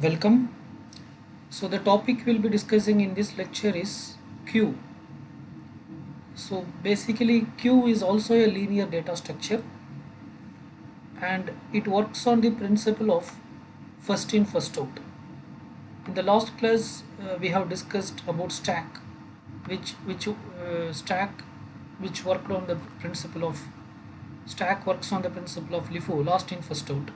Welcome. So the topic we'll be discussing in this lecture is queue. So basically queue is also a linear data structure and it works on the principle of first in first out. In the last class we have discussed about stack which which worked on the principle of stack works on the principle of LIFO, last in first out.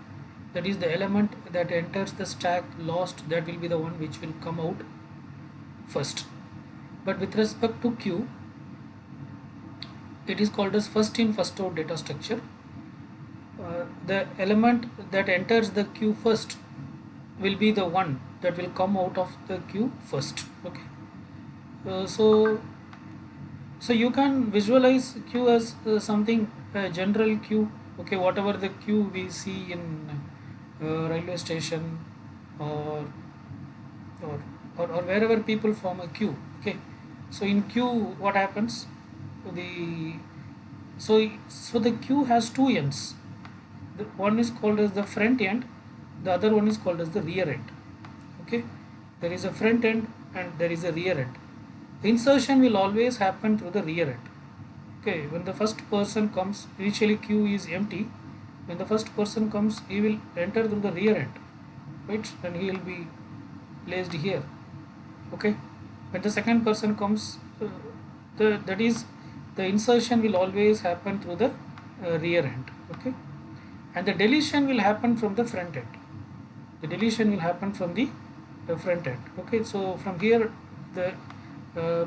That is the element that enters the stack last, that will be the one which will come out first. But with respect to queue, it is called as first in first out data structure. The element that enters the queue first will be the one that will come out of the queue first. Okay. So you can visualize queue as something general queue. Okay, whatever the queue we see in railway station or or, or wherever people form a queue. Okay, so in queue what happens, the so the queue has two ends. One is called as the front end, the other one is called as the rear end. Okay, there is a front end and there is a rear end. Insertion will always happen through the rear end. Okay, when the first person comes, initially queue is empty. When the first person comes, he will enter through the rear end, right, and he will be placed here. Okay, when the second person comes, that is, the insertion will always happen through the rear end. Okay, and the deletion will happen from the front end. The deletion will happen from the front end. Okay, so from here the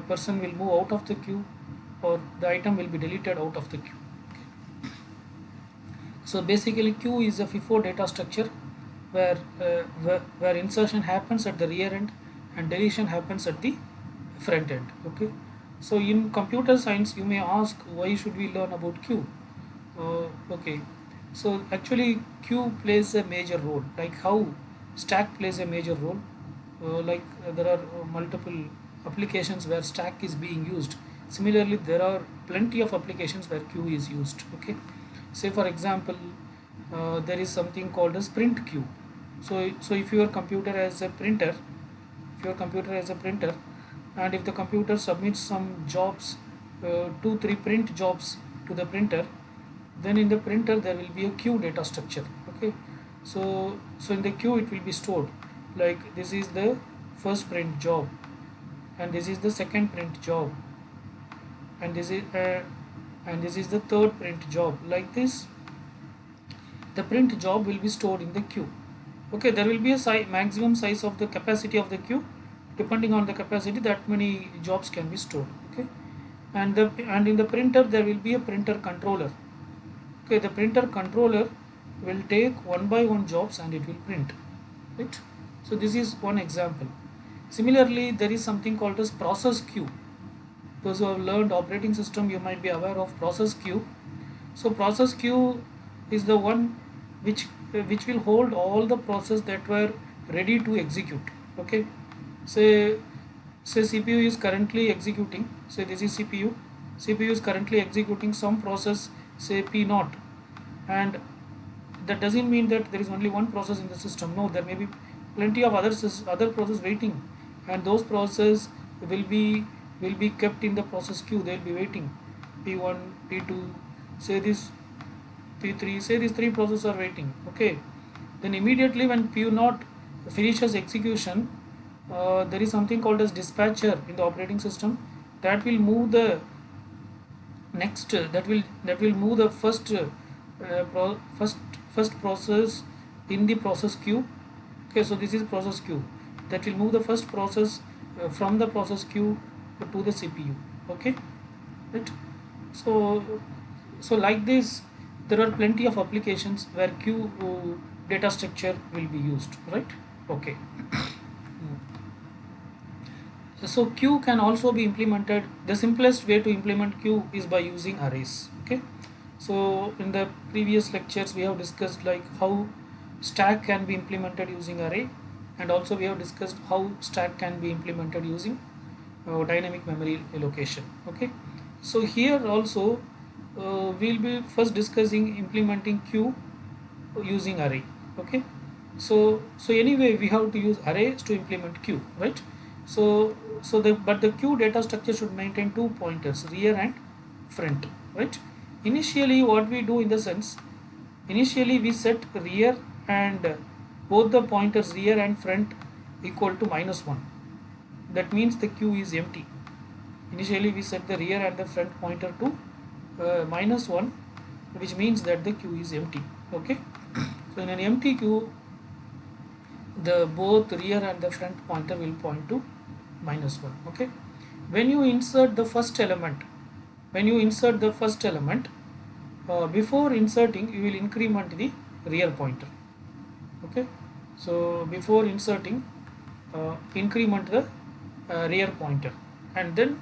person will move out of the queue, or the item will be deleted out of the queue. Okay. So basically queue is a FIFO data structure where insertion happens at the rear end and deletion happens at the front end. Okay, so in computer science you may ask, why should we learn about queue? Okay, so actually queue plays a major role, like how stack plays a major role. There are multiple applications where stack is being used. Similarly, there are plenty of applications where queue is used. Okay, say for example, there is something called a sprint queue. So if your computer has a printer, if your computer has a printer, and if the computer submits some jobs, 2-3 print jobs to the printer, then in the printer there will be a queue data structure. Okay, so in the queue it will be stored, like this is the first print job, and this is the second print job, and this is the third print job. Like this, the print job will be stored in the queue. Okay, there will be a maximum size of the capacity of the queue. Depending on the capacity, that many jobs can be stored. Okay, and in the printer there will be a printer controller. Okay, the printer controller will take one by one jobs and it will print, right? So this is one example. Similarly, there is something called as process queue. Those who have learned operating system, you might be aware of process queue. So process queue is the one which will hold all the process that were ready to execute. Okay, say CPU is currently executing, say this is CPU is currently executing some process, say P0, and that doesn't mean that there is only one process in the system. No, there may be plenty of other process waiting, and those process will be kept in the process queue. They will be waiting, P1, P2, say this P3, say these three processes are waiting. Okay, then immediately when P0 finishes execution, there is something called as dispatcher in the operating system that will move the next that will move the first process in the process queue. Okay, so this is process queue that will move the first process from the process queue to the CPU. Okay, right? So like this, there are plenty of applications where queue data structure will be used, right? Okay. So queue can also be implemented. The simplest way to implement queue is by using arrays. Okay, so in the previous lectures we have discussed like how stack can be implemented using array, and also we have discussed how stack can be implemented using dynamic memory allocation. Okay, so here also we'll be first discussing implementing queue using array. Okay, So anyway we have to use arrays to implement queue, right? But the queue data structure should maintain two pointers, rear and front, right? Initially what we do in the sense, initially we set rear and both the pointers rear and front equal to -1. That means the queue is empty. Initially we set the rear and the front pointer to -1, which means that the queue is empty. Okay, so in an empty queue the both rear and the front pointer will point to -1. Okay, when you insert the first element, before inserting you will increment the rear pointer. Okay, so before inserting increment the rear pointer and then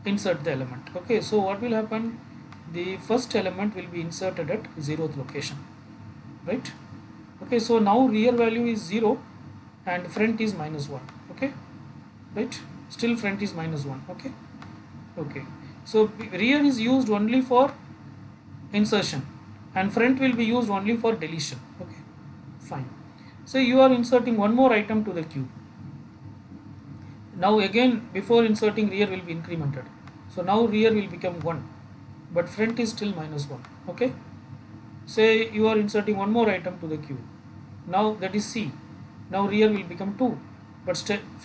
insert the element. Okay, so what will happen, the first element will be inserted at 0th location, right? Okay, so now rear value is 0 and front is -1. Okay, right, still front is -1. Okay, okay, so rear is used only for insertion and front will be used only for deletion. Okay, fine. So you are inserting one more item to the queue. Now again before inserting rear will be incremented, so now rear will become 1 but front is still -1. Okay, say you are inserting one more item to the queue, now that is C. Now rear will become 2 but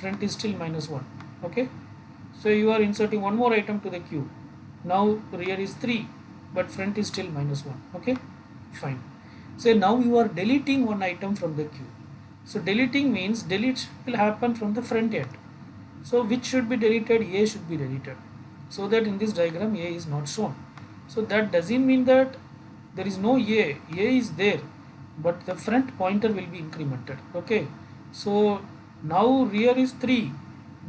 front is still -1. Okay, so you are inserting one more item to the queue, now rear is 3 but front is still -1. Okay, fine. So now you are deleting one item from the queue. So deleting means delete will happen from the front end. So which should be deleted? A should be deleted. So that in this diagram A is not shown. So that doesn't mean that there is no A. A is there, but the front pointer will be incremented. Okay. So now rear is 3,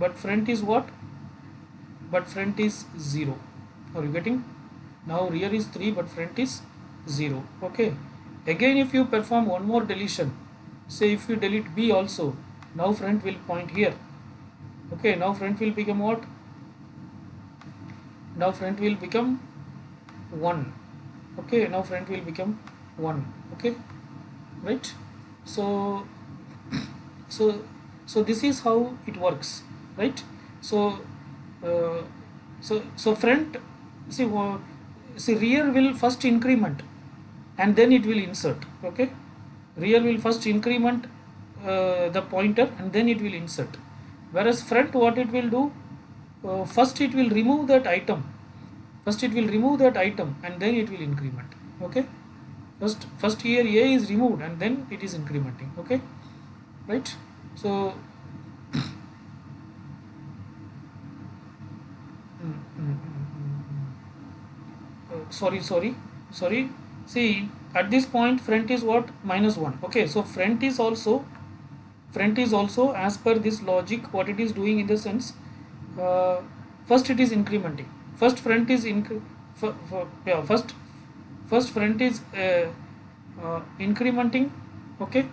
but front is what? But front is 0. Are you getting? Now rear is 3 but front is 0. Okay. Again if you perform one more deletion, say if you delete B also, now front will point here. Okay, now front will become what? Now front will become 1. Okay, now front will become 1. Okay, right? So so so this is how it works, right? So so front, see rear will first increment and then it will insert. Okay, rear will first increment the pointer and then it will insert, whereas front what it will do, first it will remove that item, and then it will increment. Okay, first here A is removed and then it is incrementing. Okay, right? So sorry, see at this point front is what? -1. Okay, so front is also as per this logic what it is doing in the sense, first it is incrementing, first front is first front is incrementing. Okay,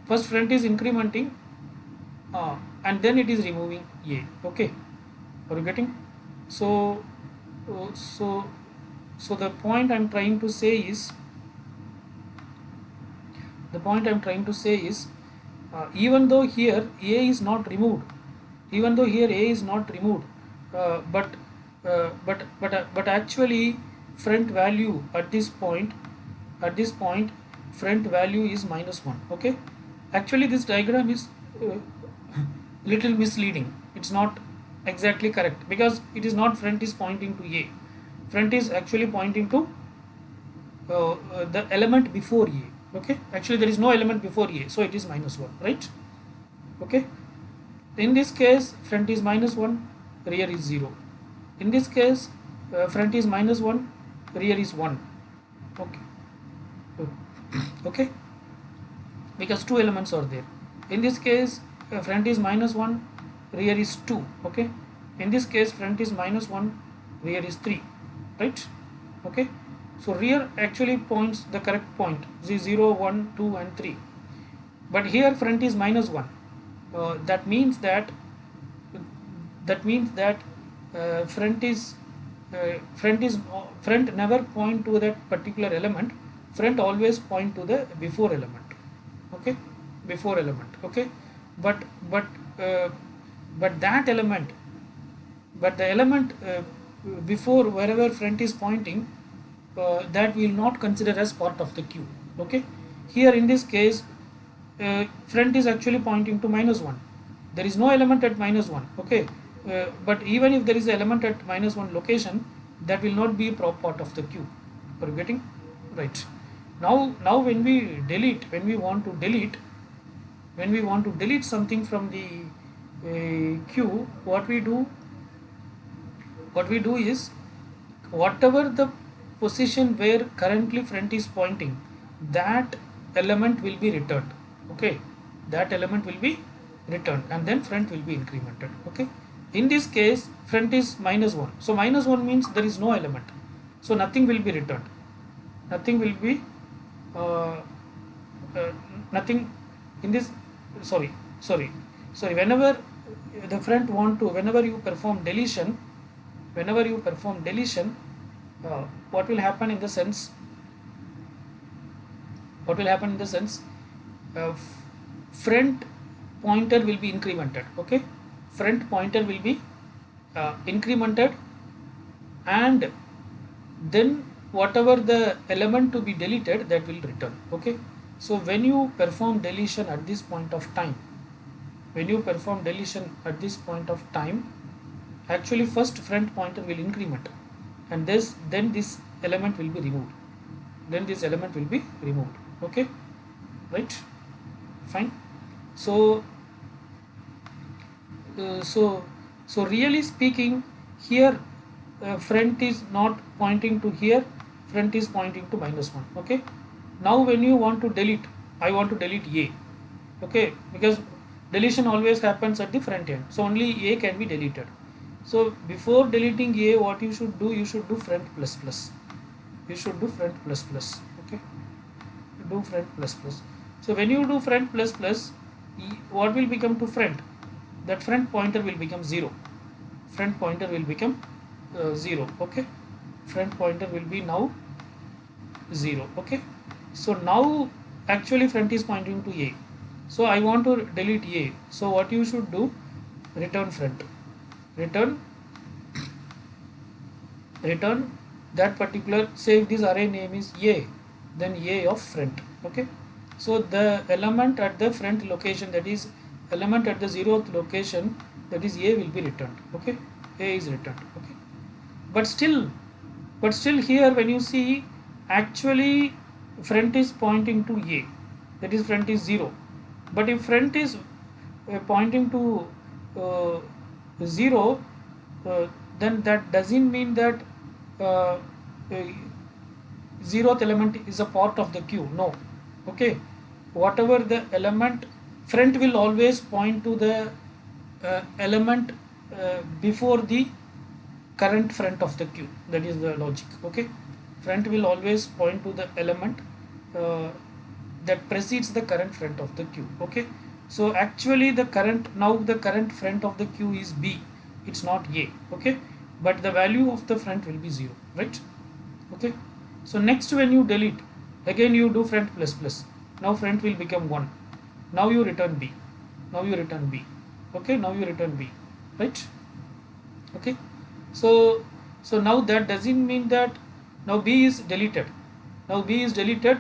first front is incrementing and then it is removing A. Okay, are you getting? So so the point I'm trying to say is, even though here A is not removed, but actually front value at this point front value is -1. Okay, actually this diagram is little misleading. It's not exactly correct because it is not front is pointing to A, front is actually pointing to the element before A. Okay, actually there is no element before A, so it is -1, right? Okay, in this case front is -1, rear is 0. In this case front is -1, rear is 1. Okay, okay, because two elements are there. In this case front is -1, rear is 2. Okay, in this case front is -1, rear is 3, right? Okay, so rear actually points the correct point, 0, 1, 2 and 3, but here front is -1. That means that front never point to that particular element, front always point to the before element. okay, before element, okay, but but uh, but that element, but the element before wherever front is pointing, that we will not consider as part of the queue, okay. Here in this case, front is actually pointing to -1. There is no element at -1, okay. But even if there is an element at -1 location, that will not be a part of the queue. Are you getting right? Now when we delete, when we want to delete something from the queue, what we do is, whatever the position where currently front is pointing, that element will be returned, okay. That element will be returned, and then front will be incremented, okay. In this case, front is -1, so -1 means there is no element, so nothing will be returned, nothing will be uh, nothing in this, sorry sorry whenever the front want to, whenever you perform deletion, what will happen in the sense, what will happen in the sense, uh, front pointer will be incremented, okay. Front pointer will be incremented, and then whatever the element to be deleted, that will return, okay. So when you perform deletion at this point of time, actually first front pointer will increment, and then this element will be removed, okay, right, fine. So so really speaking, here front is not pointing to here, front is pointing to -1, okay. Now when you want to delete, I want to delete A, okay, because deletion always happens at the front end, so only A can be deleted. So before deleting A, what you should do, front plus plus, okay, do front plus plus. So when you do front plus plus, what will become to front, that front pointer will become 0, 0, okay. Front pointer will be now 0, okay. So now actually front is pointing to A, so I want to delete A, so what you should do, return front, return that particular, say if this array name is A, then A of front, okay. So the element at the front location, that is element at the 0th location, that is A will be returned, okay. A is returned, okay. But still here when you see, actually front is pointing to A, that is front is 0. But if front is pointing to 0, then that doesn't mean that uh, 0th element is a part of the queue, no, okay. Whatever the element, front will always point to the element before the current front of the queue, that is the logic, okay. Front will always point to the element that precedes the current front of the queue, okay. So actually the current front of the queue is B, it's not A, okay, but the value of the front will be 0, right, okay. So next, when you delete, again you do front plus plus, now front will become 1, now you return B, okay, now you return B, right, okay. So now that doesn't mean that now B is deleted,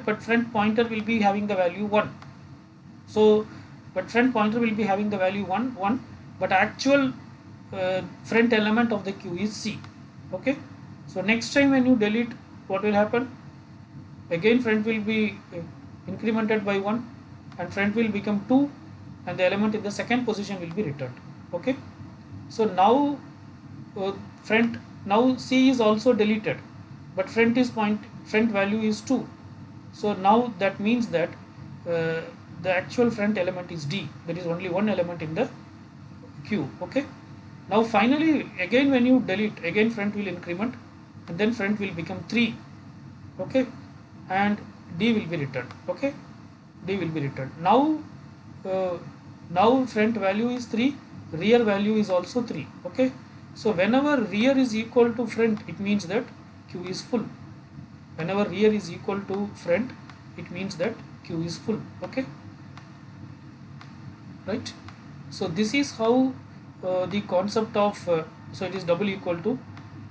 but front pointer will be having the value 1. So but front pointer will be having the value 1, but actual front element of the queue is C, okay. So next time when you delete, what will happen, again front will be incremented by 1, and front will become 2, and the element in the second position will be returned, okay. So now now C is also deleted, but front value is 2. So now that means that the actual front element is D, there is only one element in the queue, okay. Now finally again when you delete, again front will increment, and then front will become 3, okay, and D will be returned, okay, now now front value is 3, rear value is also 3, okay. So whenever rear is equal to front, it means that queue is full. Whenever rear is equal to front, it means that queue is full, okay. right? So this is how the concept of so it is double equal to,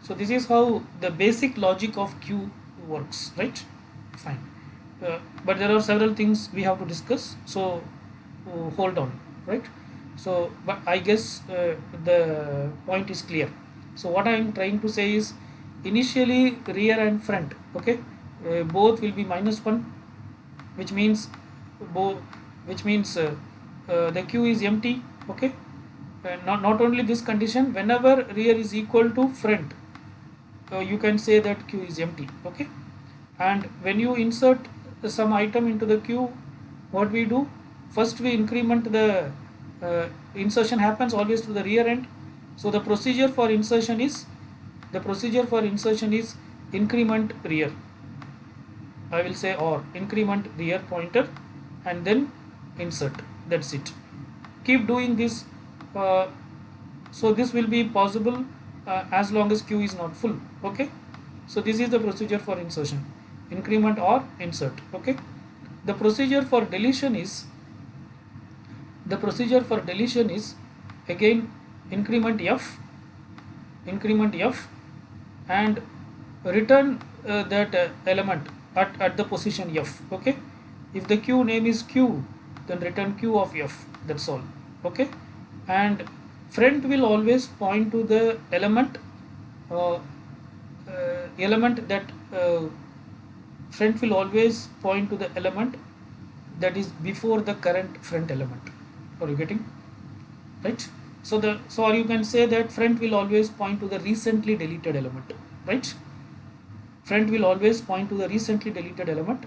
so this is how the basic logic of Q works, right? Fine. But there are several things we have to discuss, so hold on, right? So but I guess the point is clear. So what I am trying to say is, initially rear and front, okay, both will be -1, which means both, which means the queue is empty, okay. Not only this condition, whenever rear is equal to front, you can say that queue is empty, okay. And when you insert some item into the queue, what we do, first we increment the insertion happens always to the rear end. So the procedure for insertion is, increment rear, I will say, or increment rear pointer and then insert. That's it. Keep doing this. Uh, so this will be possible as long as queue is not full. Okay. So this is the procedure for insertion, increment or insert. Okay. The procedure for deletion is, again increment f, and return that element at the position f, okay. If the queue name is q, then return q of f, that's all, okay. And front will always point to the uh, element that front will always point to the element that is before the current front element. Are you getting, right? So the, so, or you can say that front will always point to the recently deleted element, right? Front will always point to the recently deleted element.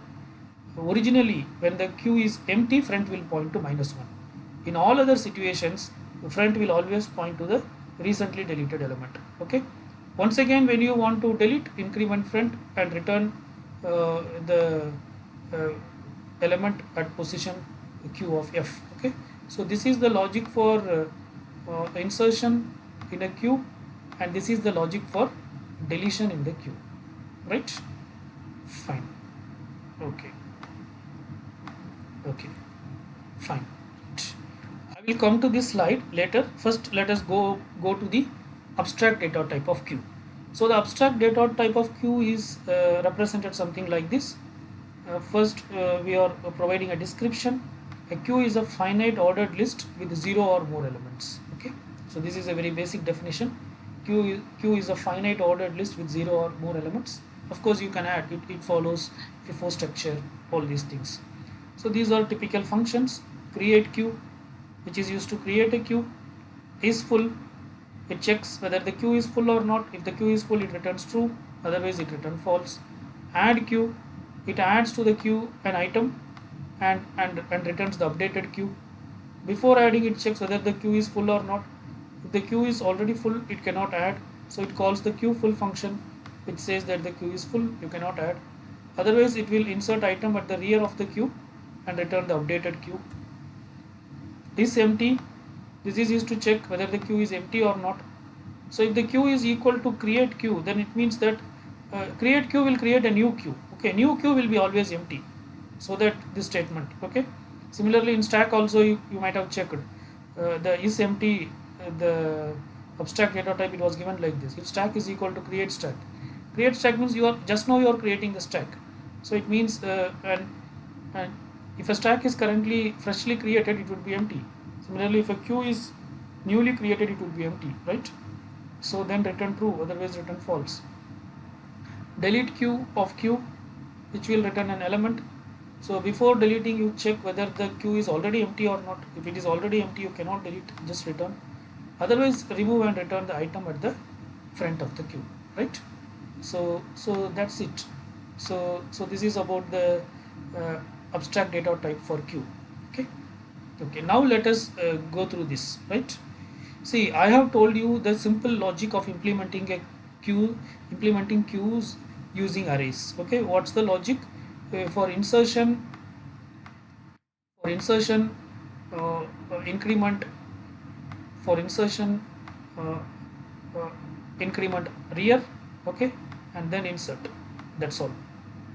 Originally, when the queue is empty, front will point to -1. In all other situations, the front will always point to the recently deleted element. Okay. Once again, when you want to delete, increment front and return the uh, element at position q of f. Okay. So this is the logic for insertion in a queue, and this is the logic for deletion in the queue, right? Fine. Okay. Okay. Fine. I will come to this slide later. First, let us go to the abstract data type of queue. So the abstract data type of queue is represented something like this. First, we are providing a description. A queue is a finite ordered list with 0 or more elements. Okay. So this is a very basic definition. Queue is a finite ordered list with 0 or more elements. Of course, you can add it. It follows FIFO structure, all these things. So these are typical functions. Create queue, which is used to create a queue, is full. It checks whether the queue is full or not. If the queue is full, it returns true, otherwise it returns false. Add queue, it adds to the queue an item and returns the updated queue. Before adding, it checks whether the queue is full or not. If the queue is already full, it cannot add, so it calls the queue full function, which says that the queue is full, you cannot add. Otherwise, it will insert item at the rear of the queue and return the updated queue. Is empty, this is used to check whether the queue is empty or not. So if the queue is equal to create queue, then it means that create queue will create a new queue. Okay, new queue will be always empty. So that this statement. Okay. Similarly, in stack also you might have checked the is empty. The abstract data type, it was given like this. If stack is equal to create stack, create stack means you are just now you are creating the stack. So it means and if a stack is currently freshly created, it would be empty. Similarly, if a queue is newly created, it would be empty, right? So then return true, otherwise return false. Delete queue of queue, which will return an element. So before deleting, you check whether the queue is already empty or not. If it is already empty, you cannot delete, just return. Otherwise, remove and return the item at the front of the queue, right? So that's it. So this is about the uh, abstract data type for queue. Okay. Okay. Now let us go through this, right? See, I have told you the simple logic of implementing a queue, implementing queues using arrays. Okay, what's the logic? For insertion, for insertion, increment, for insertion, uh, uh, increment rear, okay, and then insert. That's all.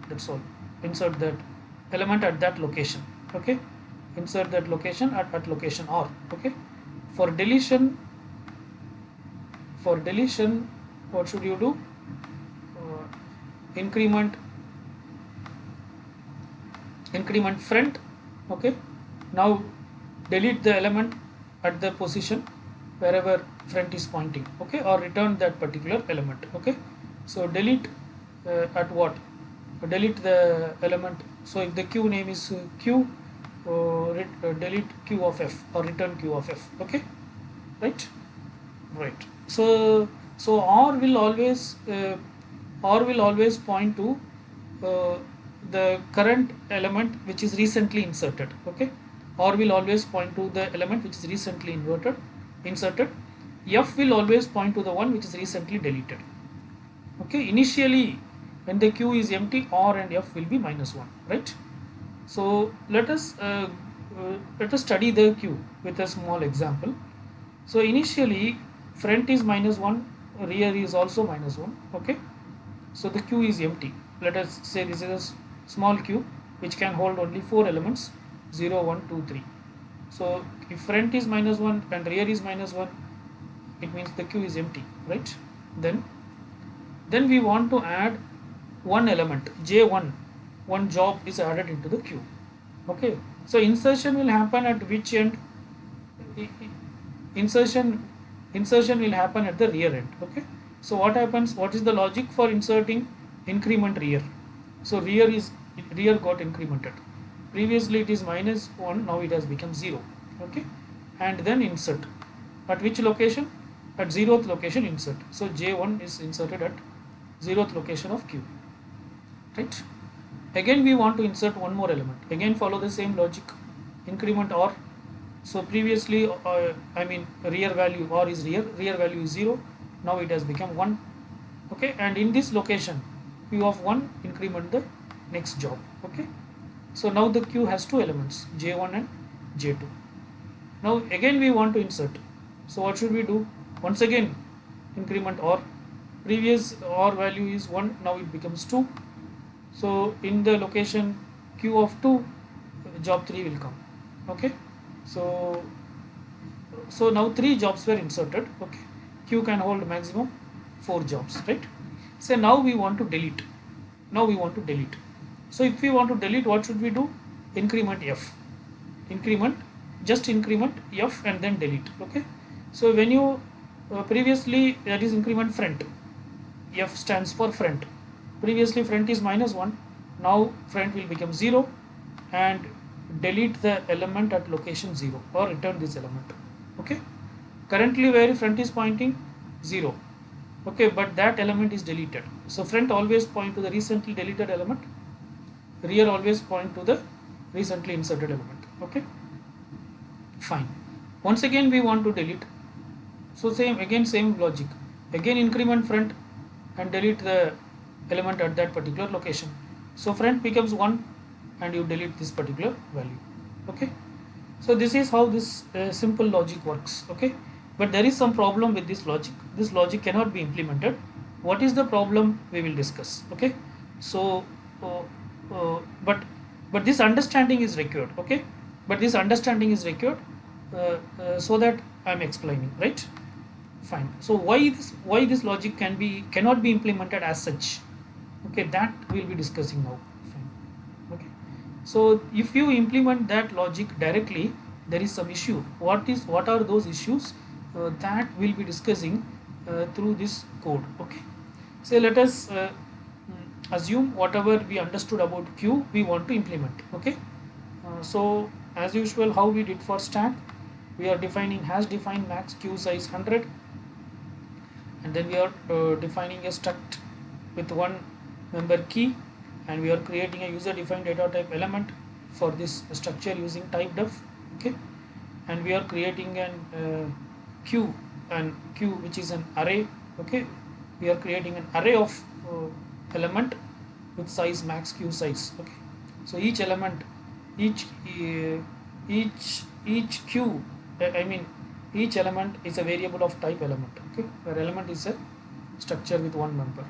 That's all. Insert that element at that location. Okay. insert that location at location R. Okay. For deletion, what should you do? Increment front. Okay. Now delete the element at the position wherever front is pointing. Okay, or return that particular element. Okay. So delete at what? Delete the element. So if the queue name is q, delete q of f or return q of f. Okay, right. Right. So R will always point to uh, the current element which is recently inserted. Okay, R will always point to the element which is recently inserted. F will always point to the one which is recently deleted. Okay, initially when the queue is empty, R and F will be -1, right? So let us study the queue with a small example. So initially front is -1, rear is also -1. Okay, so the queue is empty. Let us say this is a small queue which can hold only 4 elements, 0, 1, 2, 3. So if front is -1 and rear is -1, it means the queue is empty, right? Then we want to add one element, J1. One job is added into the queue. Okay, so insertion will happen at which end? Insertion will happen at the rear end. Okay, so what happens? What is the logic for inserting increment rear? So rear got incremented. Previously it is -1, now it has become 0. Okay, and then insert at which location? At 0th location insert. So J1 is inserted at 0th location of Q, right? Again we want to insert one more element. Again follow the same logic, increment R. So previously rear value, R is rear value is 0, now it has become 1. Okay, and in this location Q of 1 increment the next job. Okay, so now the Q has two elements, J1 and J2. Now again we want to insert. So what should we do? Once again increment R. Previous R value is 1, now it becomes 2. So in the location Q of 2, job 3 will come. Okay, so now 3 jobs were inserted. Okay, Q can hold maximum 4 jobs, right? So now we want to delete. So if we want to delete, what should we do? Increment F. Just increment F and then delete. Okay, so when you previously, that is increment front. F stands for front. Previously front is -1, now front will become 0, and delete the element at location 0 or return this element. Okay, currently where front is pointing? 0. Okay, but that element is deleted. So front always point to the recently deleted element, rear always point to the recently inserted element. Okay, fine. Once again we want to delete. So same logic. Again increment front and delete the element at that particular location. So front becomes 1 and you delete this particular value. Okay, so this is how this simple logic works. Okay, but there is some problem with this logic. This logic cannot be implemented. What is the problem? We will discuss. Okay, so but this understanding is required. Okay, but this understanding is required so that I am explaining, right? Fine. So why this logic cannot be implemented as such? Okay, that we'll be discussing now. Fine. Okay, so if you implement that logic directly, there is some issue. What are those issues? That we'll be discussing through this code. Okay, so let us assume whatever we understood about Q we want to implement. Okay, so as usual, how we did for stack, we are defining #define max Q size 100, and then we are defining a struct with one member key, and we are creating a user defined data type element for this structure using type def. Okay, and we are creating an queue which is an array. Okay, we are creating an array of element with size max Q size. Okay, so each element, each queue, each element is a variable of type element. Okay, where element is a structure with one member.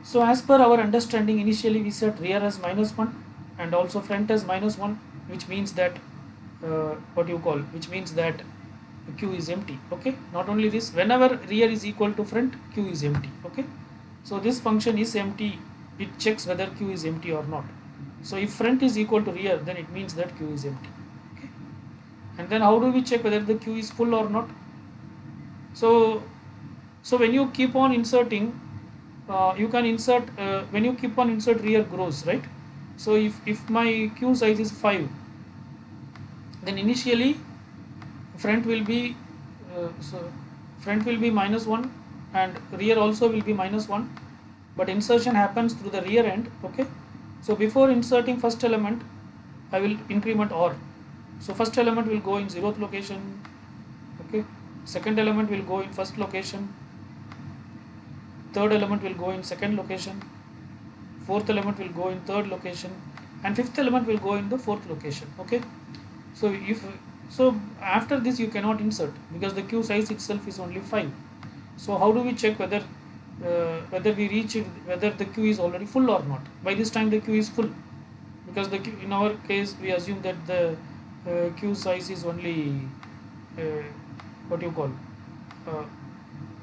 So as per our understanding, initially we set rear as -1 and also front as -1. which means that which means that queue is empty. Okay, not only this, whenever rear is equal to front, queue is empty. Okay, so this function is empty, it checks whether queue is empty or not. So if front is equal to rear, then it means that queue is empty. Okay, and then how do we check whether the queue is full or not? So when you keep on inserting, you can insert when you keep on insert, rear grows, right? So if my queue size is 5, then initially front will be so front will be -1 and rear also will be -1, but insertion happens through the rear end. Okay, so before inserting first element, I will increment OR. So first element will go in 0th location. Okay, second element will go in first location, third element will go in second location, fourth element will go in third location, and fifth element will go in the fourth location. Okay, so if so after this you cannot insert because the queue size itself is only 5. So how do we check whether we reach it, whether the queue is already full or not? By this time the queue is full, because the queue, in our case we assume that the queue size is only uh, what you call uh,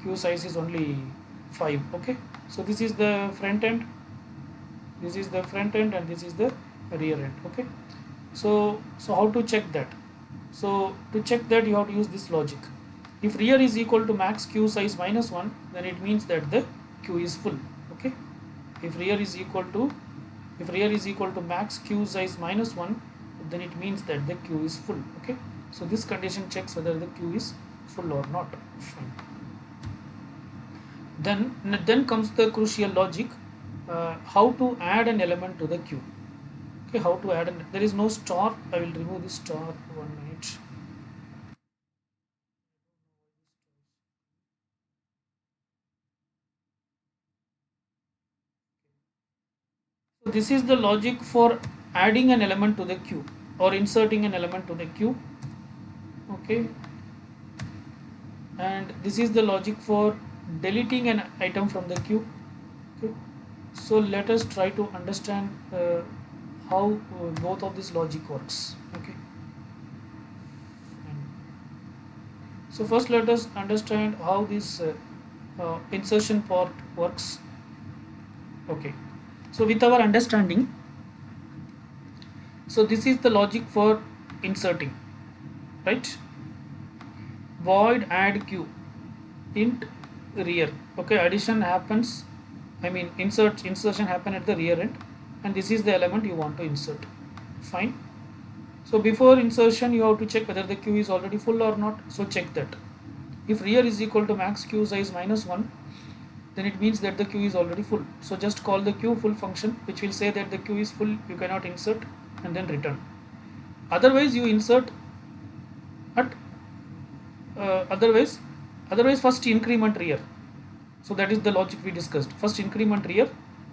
queue size is only 5. Okay, so this is the front end, this is the front end, and this is the rear end. Okay, so how to check that? So to check that, you have to use this logic. If rear is equal to max queue size -1, then it means that the queue is full. Okay, if rear is equal to max queue size -1, then it means that the queue is full. Okay, so this condition checks whether the queue is full or not. Fine. Then comes the crucial logic, how to add an element to the queue. Okay, how to add there is no star. I will remove this star. 1 minute. So this is the logic for adding an element to the queue or inserting an element to the queue. Okay, and this is the logic for deleting an item from the queue. Okay, so let us try to understand how both of this logic works. Okay, so first let us understand how this insertion part works. Okay, so with our understanding, so this is the logic for inserting, right? Void add queue int rear. Okay, addition happens, I mean insertion happen at the rear end, and this is the element you want to insert. Fine. So before insertion you have to check whether the queue is already full or not. So check that. If rear is equal to max queue size -1, then it means that the queue is already full. So just call the queue full function, which will say that the queue is full, you cannot insert, and then return. Otherwise you insert at otherwise first increment rear. So that is the logic we discussed. First increment rear,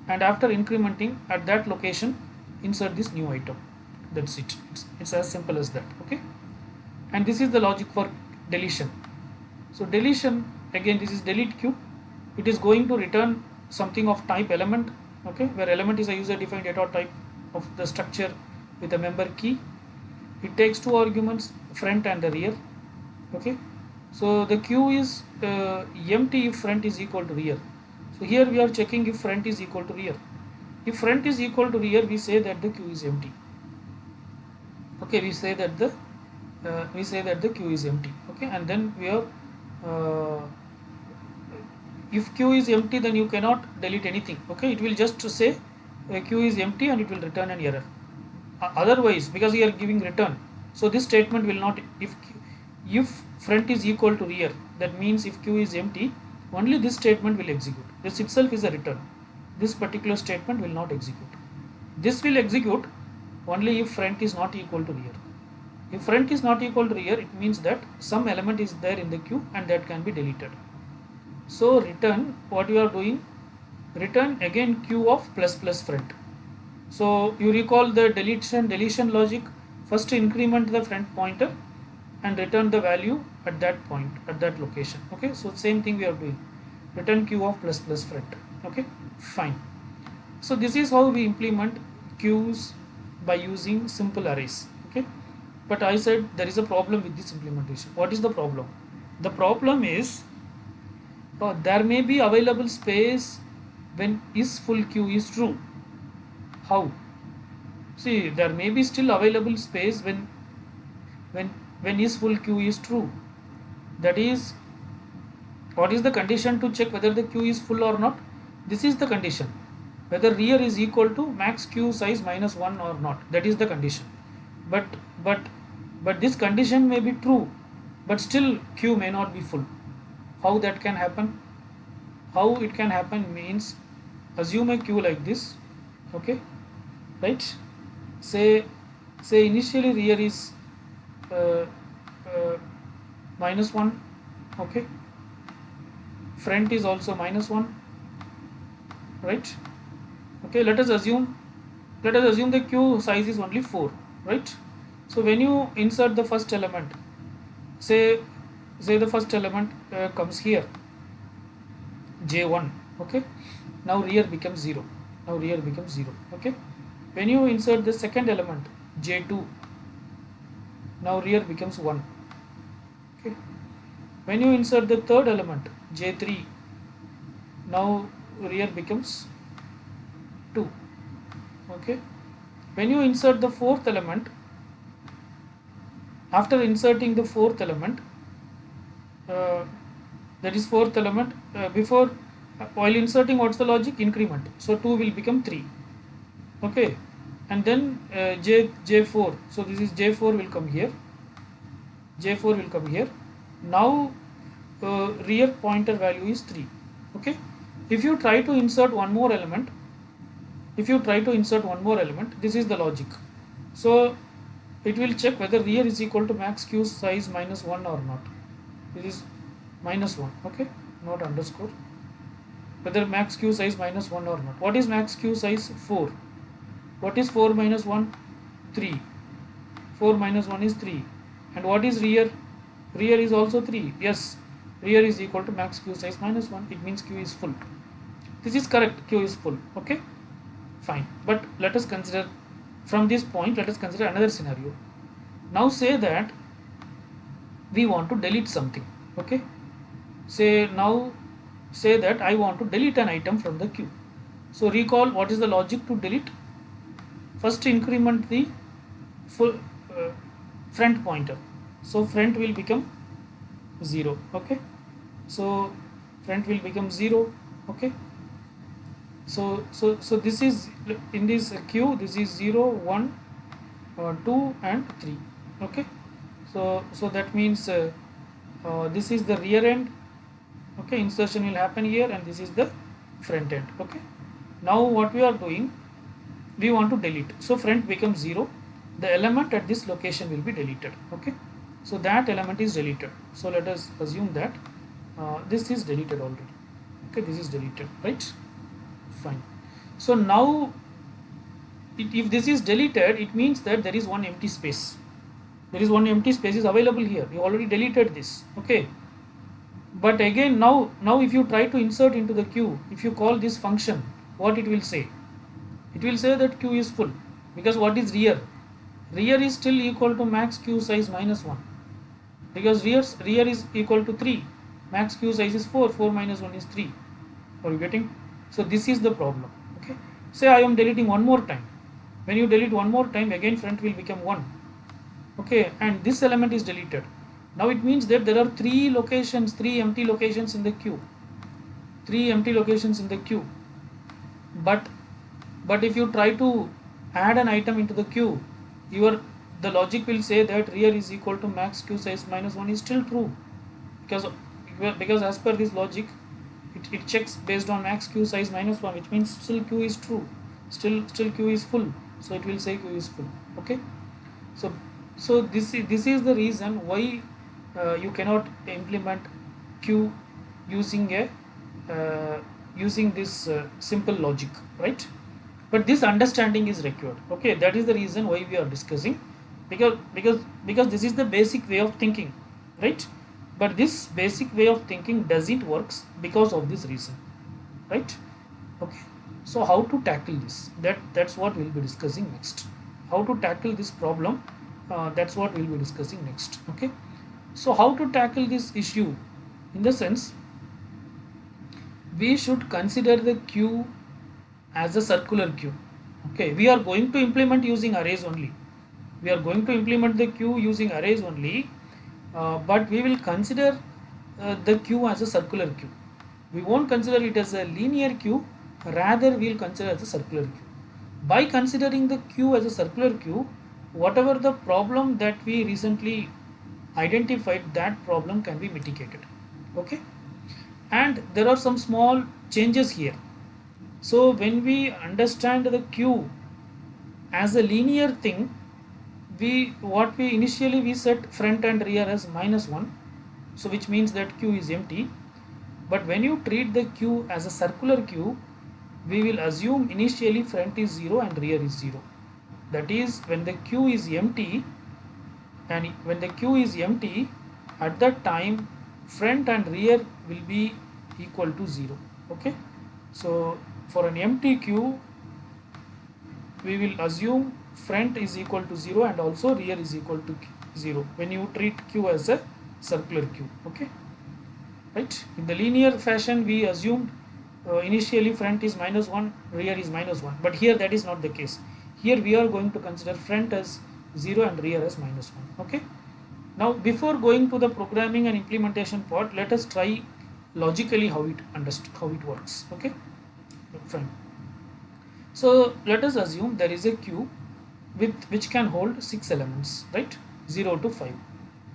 and after incrementing at that location, insert this new item. That's it. It's as simple as that. Okay, and this is the logic for deletion. So deletion, again, this is delete queue. It is going to return something of type element. Okay, where element is a user defined data type of the structure with a member key. It takes two arguments, front and the rear. Okay, so the queue is empty if front is equal to rear. So here we are checking if front is equal to rear. If front is equal to rear, we say that the queue is empty. Okay, we say that the queue is empty. Okay, and then we are if queue is empty, then you cannot delete anything. Okay, it will just say queue is empty and it will return an error. Otherwise, because we are giving return, so this statement will not, if front is equal to rear, that means if queue is empty, only this statement will execute. This itself is a return. This particular statement will not execute. This will execute only if front is not equal to rear. If front is not equal to rear, it means that some element is there in the queue and that can be deleted. So return, what you are doing, return again queue of plus front. So you recall the deletion logic. First increment the front pointer and return the value at that point, at that location. Okay, so same thing we are doing, return queue of plus front. Okay, fine. So this is how we implement queues by using simple arrays. But I said there is a problem with this implementation. What is the problem? The problem is there may be available space when is full queue is true. How? See, there may be still available space when when is full queue is true. That is, what is the condition to check whether the queue is full or not? This is the condition. Whether rear is equal to max queue size minus 1 or not. That is the condition. But but but this condition may be true, but still queue may not be full. How that can happen? How it can happen means, assume a queue like this, okay, right? Say initially rear is uh, uh, minus 1, okay, front is also minus 1, right? Okay, let us assume the queue size is only 4, right? So when you insert the first element, say the first element comes here, J1, okay, now rear becomes 0, okay. When you insert the second element, J2, now rear becomes 1, okay. When you insert the third element, J3, now rear becomes 2, okay. When you insert the fourth element, after inserting the fourth element, uh, that is fourth element, before while inserting, what's the logic? Increment. So 2 will become 3, okay. And then J4, so this is J4 will come here, J4 will come here. Now rear pointer value is 3, okay. If you try to insert one more element, this is the logic. So it will check whether rear is equal to max queue size minus 1 or not. This is minus 1, okay, not underscore. Whether max queue size minus 1 or not. What is max queue size? 4. What is 4 minus 1? 3. 4 minus 1 is 3. And what is rear? Rear is also 3. Yes, rear is equal to max queue size minus 1. It means queue is full. This is correct, queue is full, okay, fine. But let us consider, from this point, let us consider another scenario. Now say that we want to delete something, okay. Say that I want to delete an item from the queue. So recall what is the logic to delete. First increment the full front pointer, so front will become 0, okay. So front will become 0, okay. So this is, in this queue, this is 0, 1, 2 and 3, okay. So that means this is the rear end, okay, insertion will happen here, and this is the front end, okay. Now what we are doing, we want to delete, so front becomes 0, the element at this location will be deleted, okay. So that element is deleted. So let us assume that this is deleted already, okay, this is deleted, right? Fine. So now if this is deleted, it means that there is one empty space. There is one empty space is available here. You already deleted this, okay. But again, now if you try to insert into the queue, if you call this function, what it will say? It will say that queue is full, because what is rear? Rear is still equal to max queue size minus 1, because rear is equal to 3, max queue size is 4, 4 minus 1 is 3. Are you getting? So this is the problem, okay. Say I am deleting one more time. When you delete one more time, again front will become 1, okay, and this element is deleted. Now it means that there are 3 empty locations in the queue. 3 empty locations in the queue. But if you try to add an item into the queue, the logic will say that rear is equal to max queue size minus 1 is still true, because as per this logic, it checks based on max queue size minus 1, which means still queue is true, still queue is full, so it will say queue is full, okay. So this is the reason why you cannot implement queue using this simple logic, right? But this understanding is required, okay. That is the reason why we are discussing, because this is the basic way of thinking, right? But this basic way of thinking doesn't works because of this reason, right? Okay. So how to tackle this? That's what we'll be discussing next. How to tackle this problem That's what we'll be discussing next. Okay, so how to tackle this issue? In the sense, we should consider the queue as a circular queue. Okay, we are going to implement using arrays only. We are going to implement the queue using arrays only, but we will consider the queue as a circular queue. We won't consider it as a linear queue, rather we will consider it as a circular queue. By considering the queue as a circular queue, whatever the problem that we recently identified, that problem can be mitigated. Okay, and there are some small changes here. So when we understand the queue as a linear thing, we initially we set front and rear as -1, so which means that queue is empty. But when you treat the queue as a circular queue, we will assume initially front is 0 and rear is 0. That is, when the queue is empty, and when the queue is empty, at that time front and rear will be equal to 0. Okay, so for an empty queue, we will assume front is equal to 0 and also rear is equal to 0 when you treat queue as a circular queue. Okay, right? In the linear fashion, we assumed initially front is -1, rear is -1, but here that is not the case. Here we are going to consider front as 0 and rear as -1. Okay, now before going to the programming and implementation part, let us try logically how it works. Okay, fine. So let us assume there is a queue which can hold 6 elements, right? 0 to 5.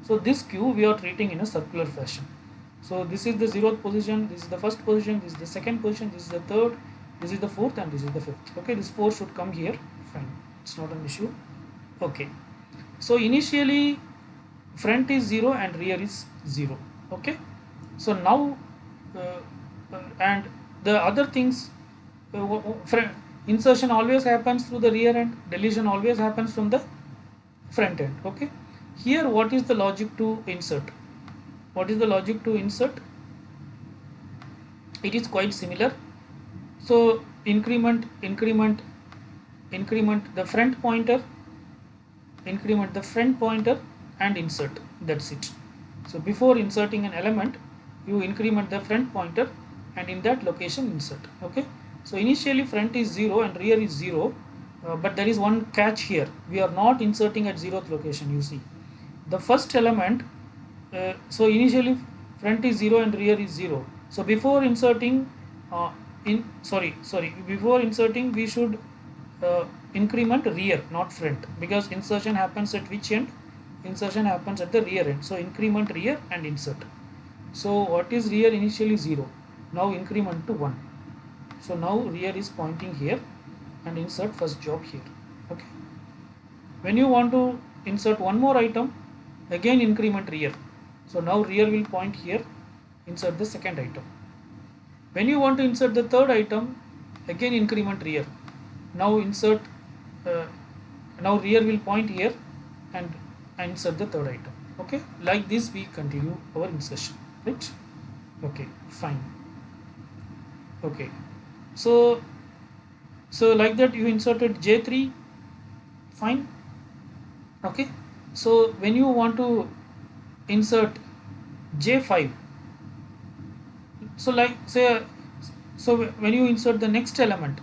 So this queue we are treating in a circular fashion. So this is the 0th position, this is the first position, this is the second position, this is the third, this is the fourth, and this is the fifth. Okay, this 4 should come here. Fine, it's not an issue. Okay, so initially front is 0 and rear is 0. Okay, so now and the other things, insertion always happens through the rear end, deletion always happens from the front end. Okay, here what is the logic to insert? What is the logic to insert? It is quite similar. So increment the front pointer, increment the front pointer and insert. That's it. So before inserting an element, you increment the front pointer and in that location insert. Okay, so initially front is 0 and rear is 0, but there is one catch here. We are not inserting at 0th location. You see, the first element, so initially front is 0 and rear is 0. So before inserting, before inserting we should increment rear, not front, because insertion happens at which end? Insertion happens at the rear end. So increment rear and insert. So what is rear? Initially 0. Now increment to 1. So now rear is pointing here and insert first job here. Okay. When you want to insert one more item, again increment rear. So now rear will point here, insert the second item. When you want to insert the third item, again increment rear. Now insert, now rear will point here and insert the third item. Okay, like this we continue our insertion, right? Okay, fine. Okay, so like that you inserted J3, fine. Okay, so when you want to insert J5, so like say, so when you insert the next element,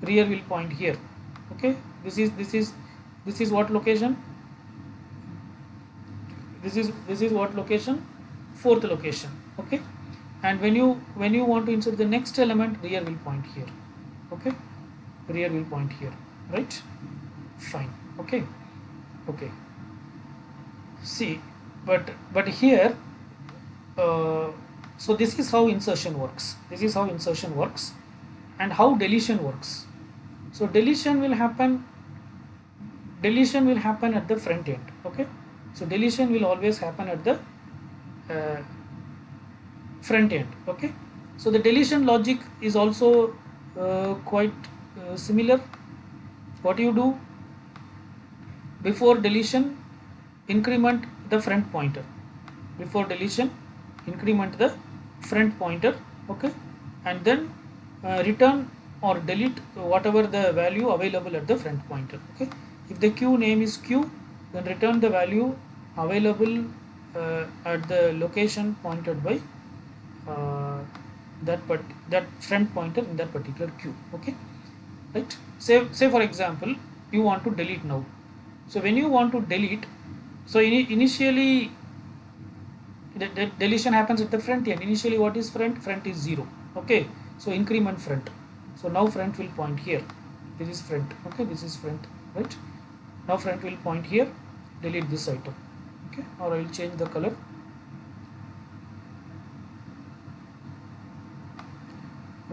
rear will point here. Okay, this is what location? This is what location? Fourth location. Okay, and when you want to insert the next element, rear will point here. Okay, rear will point here, right? Fine. Okay, okay. See, but here, so this is how insertion works. This is how insertion works, and how deletion works. So deletion will happen at the front end. Okay, so deletion will always happen at the front end. Okay, so the deletion logic is also quite similar. What you do? Before deletion, increment the front pointer. Before deletion, increment the front pointer. Okay, and then return or delete whatever the value available at the front pointer. Okay, if the queue name is q, then return the value available at the location pointed by uh, that front pointer in that particular queue. Okay, right? Say for example, you want to delete now. So when you want to delete, so initially the deletion happens at the front end. Initially, what is front? Front is 0. Okay, so increment front. So now front will point here. This is front. Okay, this is front, right? Now front will point here. Delete this item. Okay, or I will change the color.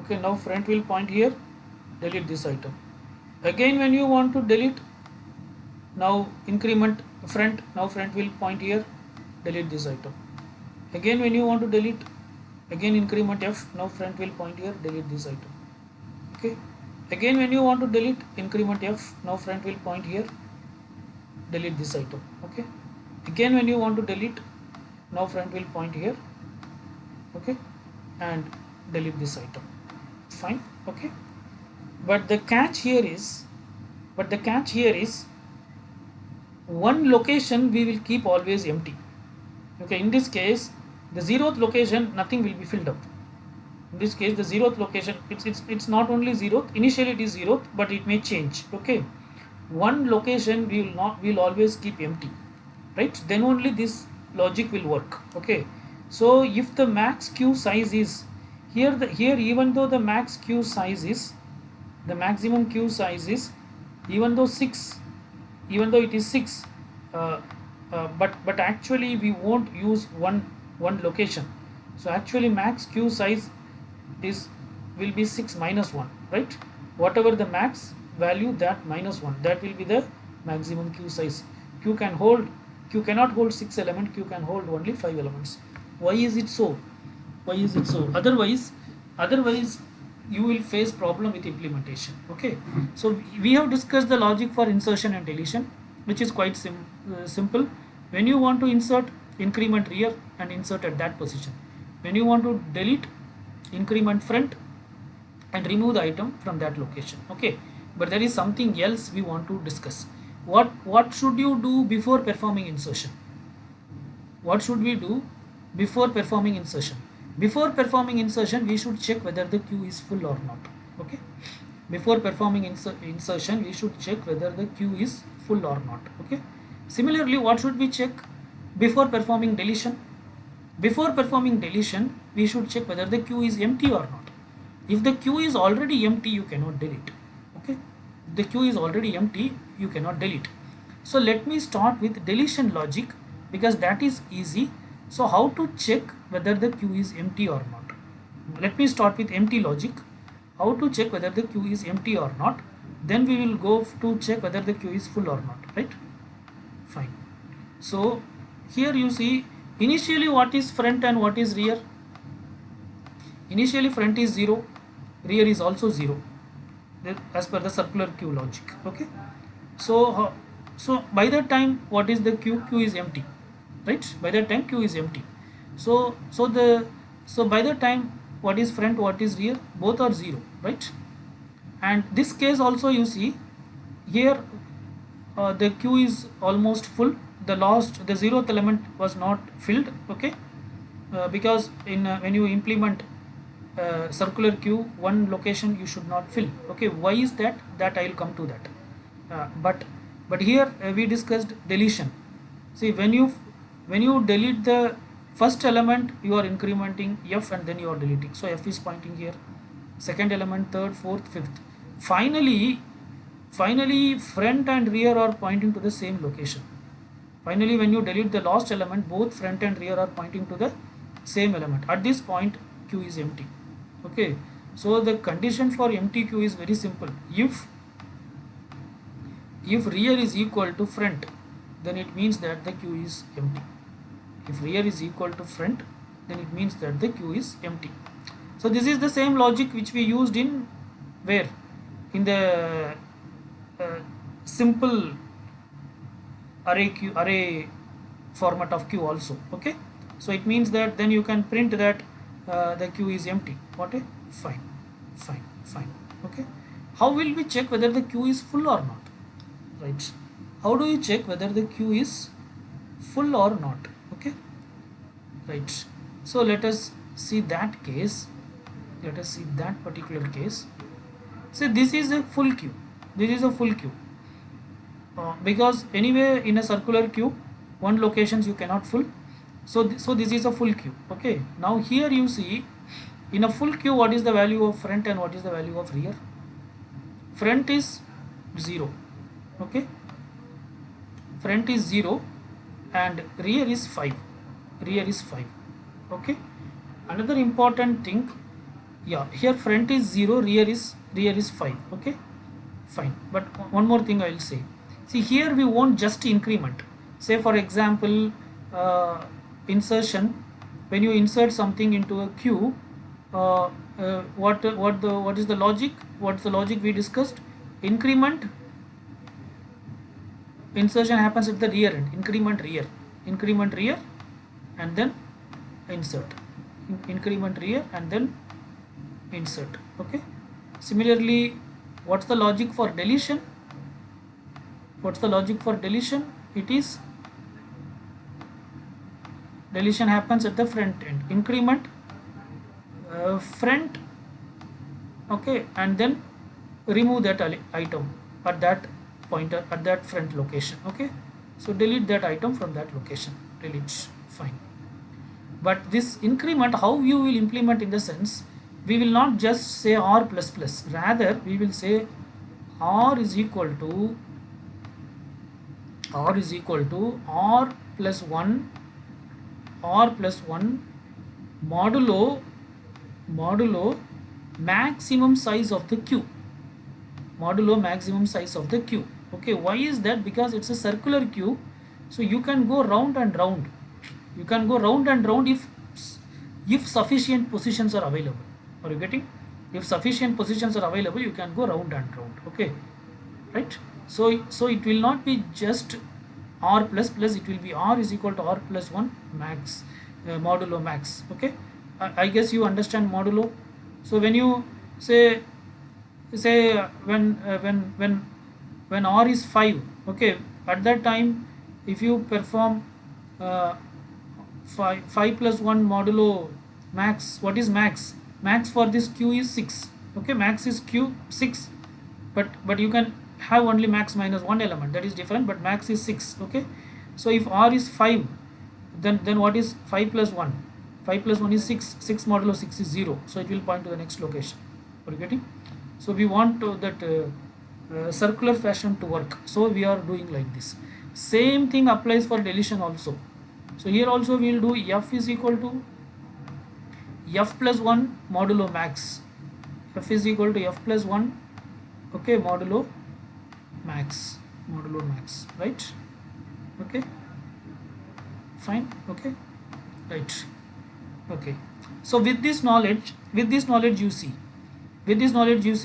Okay, now front will point here. Delete this item. Again, when you want to delete, now increment front. Now front will point here. Delete this item. Again, when you want to delete, again increment f, now front will point here, delete this item. Okay, again when you want to delete, increment f, now front will point here, delete this item. Okay, again when you want to delete, now front will point here, okay, and delete this item. Fine. Okay, but the catch here is one location we will keep always empty. Okay, in this case the 0th location nothing will be filled up. In this case the 0th location, it's not only 0th, initially it is 0th, but it may change. Okay, one location we will always keep empty, right? Then only this logic will work. Okay, so if the max queue size is here, even though the max queue size is, the maximum queue size is, even though it is 6, but actually we won't use one location. So actually max queue size will be 6 minus 1, right? Whatever the max value, that minus 1, that will be the maximum queue size. Queue cannot hold 6 elements, queue can hold only 5 elements. Why is it so? Otherwise you will face problem with implementation. Okay, so we have discussed the logic for insertion and deletion, which is quite simple. When you want to insert, increment rear and insert at that position. When you want to delete, increment front and remove the item from that location. Okay, but there is something else we want to discuss. What should you do before performing insertion? What should we do before performing insertion? Before performing insertion, we should check whether the queue is full or not. Okay, before performing insertion, we should check whether the queue is full or not. Okay, similarly, what should we check before performing deletion? Before performing deletion, we should check whether the queue is empty or not. If the queue is already empty, you cannot delete. Okay, if the queue is already empty, you cannot delete. So let me start with deletion logic, because that is easy. So how to check whether the queue is empty or not? Let me start with empty logic. How to check whether the queue is empty or not? Then we will go to check whether the queue is full or not, right? Fine. So here you see, initially what is front and what is rear? Initially front is 0, rear is also 0, as per the circular queue logic. Okay, so by that time what is the queue? Queue is empty, right? By that time queue is empty. So by that time what is front, what is rear? Both are 0, right? And this case also you see here, the queue is almost full. The 0th element was not filled. Okay, because when you implement circular queue, one location you should not fill. Okay, why is that? That I will come to that. But here we discussed deletion. See, when you delete the first element, you are incrementing f and then you are deleting. So f is pointing here. Second element, third, fourth, fifth. Finally front and rear are pointing to the same location. Finally, when you delete the last element, both front and rear are pointing to the same element. At this point, queue is empty. Okay, so the condition for empty queue is very simple. If rear is equal to front, then it means that the queue is empty. If rear is equal to front, then it means that the queue is empty. So this is the same logic which we used in where? In the simple array format of queue also. Okay, so it means that then you can print that the queue is empty. Okay, fine. Okay, how will we check whether the queue is full or not? Right, how do you check whether the queue is full or not? Okay, right, so let us see that case. Let us see that particular case. So this is a full queue. This is a full queue, because anyway in a circular queue one locations you cannot full. So so this is a full queue. Okay, now here you see in a full queue what is the value of front and what is the value of rear. Front is 0. Okay, front is 0 and rear is 5. Rear is 5. Okay, another important thing, yeah, here front is 0, rear is 5. Okay, fine, but one more thing I will say. See, here we won't just increment. Say for example, insertion, when you insert something into a queue, what is the logic? What's the logic we discussed? Increment, insertion happens at the rear end. Increment rear and then insert. Increment rear and then insert. Okay, similarly, what's the logic for deletion? What's the logic for deletion? It is deletion happens at the front end. Increment front, okay, and then remove that item at that pointer at that front location. Okay, so delete that item from that location. Delete, fine. But this increment, how you will implement in the sense, we will not just say r plus plus, rather we will say r is equal to r plus 1 modulo maximum size of the queue. Okay, why is that? Because it's a circular queue, so you can go round and round. If sufficient positions are available. Are you getting? If sufficient positions are available, you can go round and round. Okay, right? So it will not be just r plus plus, it will be r is equal to r plus 1 max, modulo max. Okay, I guess you understand modulo. So when you say when r is 5, okay, at that time if you perform 5 plus 1 modulo max, what is max? Max for this queue is 6. Okay, max is q 6, but you can have only max minus one element, that is different, but max is 6. Okay, so if r is 5, then what is 5 plus 1? 5 plus 1 is 6. 6 modulo 6 is 0, so it will point to the next location. Are you getting? So we want that circular fashion to work, so we are doing like this. Same thing applies for deletion also. So here also we will do f is equal to f plus 1 modulo max. F is equal to f plus 1, okay, modulo max, right? Okay, fine. Okay, right. Okay, so with this knowledge you see,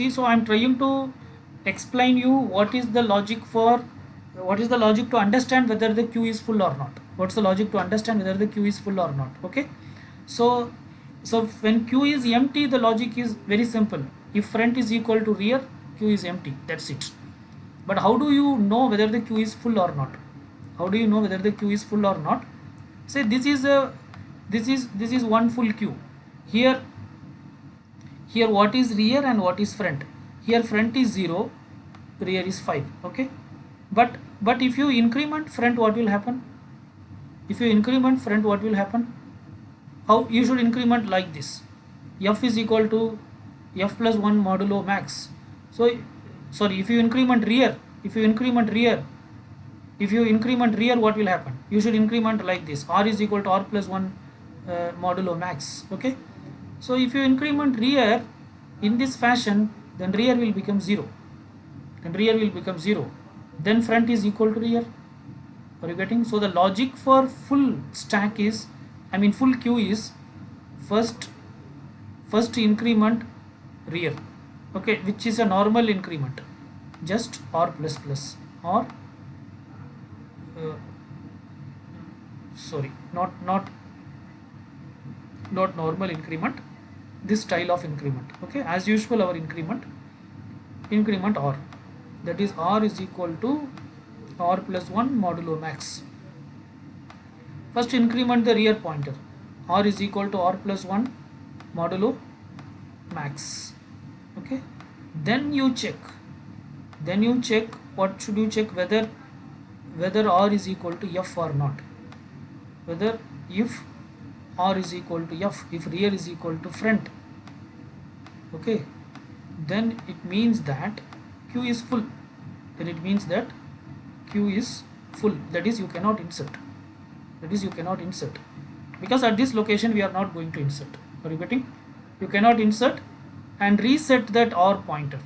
so I'm trying to explain you what is the logic to understand whether the queue is full or not. What's the logic to understand whether the queue is full or not? Okay, so when queue is empty, the logic is very simple. If front is equal to rear, queue is empty, that's it. But how do you know whether the queue is full or not? Say this is one full queue. Here what is rear and what is front? Here front is 0, rear is 5. Okay, but if you increment front, what will happen? How you should increment? Like this: f is equal to f plus 1 modulo max. So sorry, if you increment rear, what will happen? You should increment like this: r is equal to r plus 1 modulo max. Okay, so if you increment rear in this fashion, then rear will become 0. Then front is equal to rear. Are you getting? So the logic for full stack is, full queue is first increment rear, okay, which is a normal increment, just r plus plus, or sorry, not normal increment, this style of increment. Okay, as usual our increment increment r, that is r is equal to r plus 1 modulo max. First increment the rear pointer, r is equal to r plus 1 modulo max. Okay, then you check, what should you check, whether r is equal to f or not, whether if r is equal to f, if rear is equal to front, okay, then it means that q is full, then it means that q is full, that is you cannot insert, because at this location we are not going to insert. Are you getting? You cannot insert and reset that r pointer,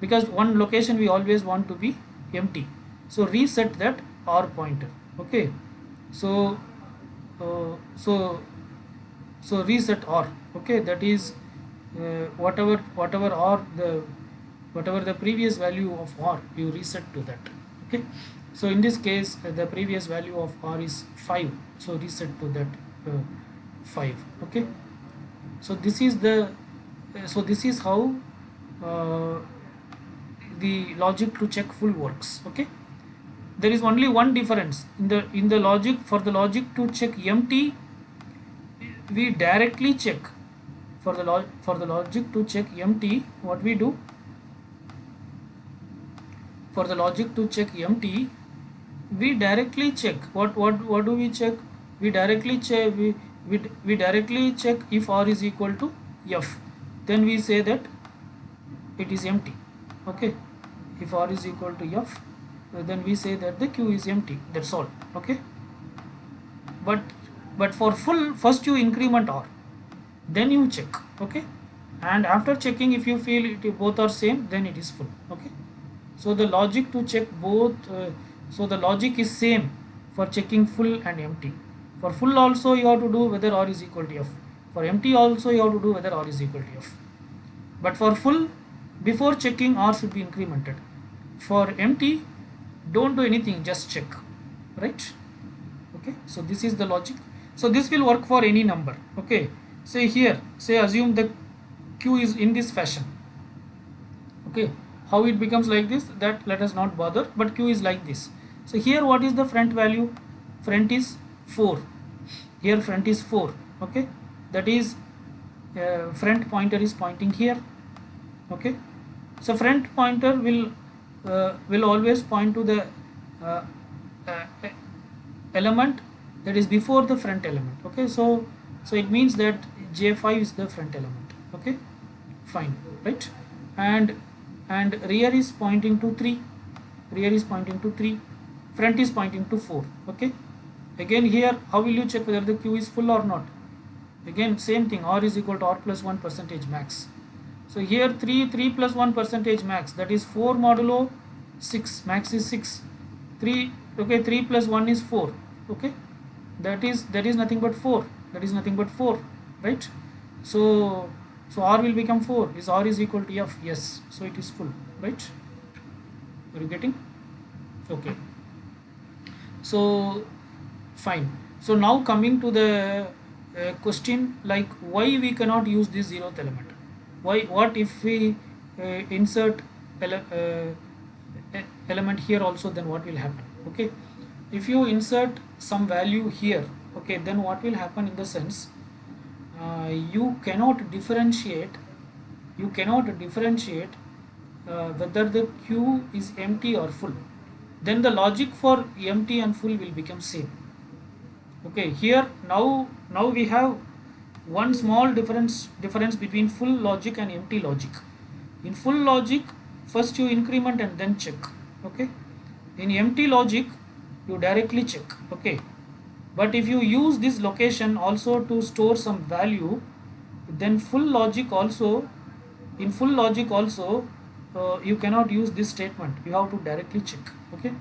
because one location we always want to be empty, so reset that r pointer. Okay, so uh, so so reset r, okay, that is whatever r the, whatever the previous value of r, you reset to that. Okay, so in this case the previous value of r is 5, so reset to that 5. Okay, so this is the this is how uh, the logic to check full works. Okay, there is only one difference in the logic. For the logic to check empty, we directly check. For the logic to check empty, what we do, for the logic to check empty, we directly check. What do we check? We directly check, we directly check if r is equal to f, then we say that it is empty. Okay, if r is equal to f, then we say that the q is empty, that's all. Okay, but for full, first you increment r, then you check. Okay, and after checking, if you feel it both are same, then it is full. Okay, so the logic to check both, so the logic is same for checking full and empty. For full also you have to do whether r is equal to f, for empty also you have to do whether r is equal to f. But for full, before checking r should be incremented. For empty, don't do anything, just check, right? Okay, so this is the logic. So this will work for any number. Okay, say here, say assume the q is in this fashion. Okay, how it becomes like this, that let us not bother, but q is like this. So here what is the front value? Front is 4, here front is 4. Okay, that is front pointer is pointing here. Okay, so front pointer will always point to the uh, uh, element that is before the front element. Okay, so it means that j5 is the front element. Okay, fine, right? And rear is pointing to 3, rear is pointing to 3, front is pointing to 4. Okay, again here how will you check whether the q is full or not? Again same thing, r is equal to r plus 1 percentage max. So here 3 plus 1 percentage max, that is 4 modulo 6, max is 6, 3. Okay, 3 plus 1 is 4. Okay, that is nothing but 4, that is nothing but 4, right? So r will become 4. Is r is equal to f? Yes, so it is full, right? Are you getting? Okay, so fine. So now coming to the question, like why we cannot use this zeroth element. Why? What if we insert element here also, then what will happen? Okay, if you insert some value here, okay, then what will happen in the sense, you cannot differentiate whether the q is empty or full. Then the logic for empty and full will become same. Okay, here now we have one small difference between full logic and empty logic. In full logic, first you increment and then check. Okay, in empty logic you directly check. Okay, but if you use this location also to store some value, then full logic also, in full logic also you cannot use this statement, you have to directly check. Okay,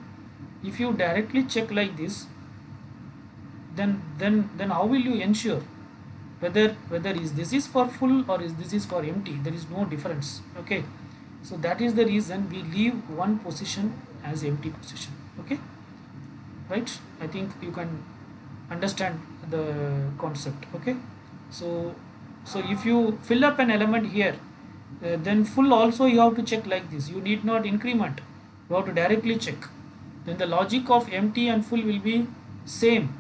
if you directly check like this, then how will you ensure whether is this is for full or is this is for empty? There is no difference. Okay, so that is the reason we leave one position as empty position. Okay, right? I think you can understand the concept. Okay, so if you fill up an element here, then full also you have to check like this. You need not increment. You have to directly check. Then the logic of empty and full will be same.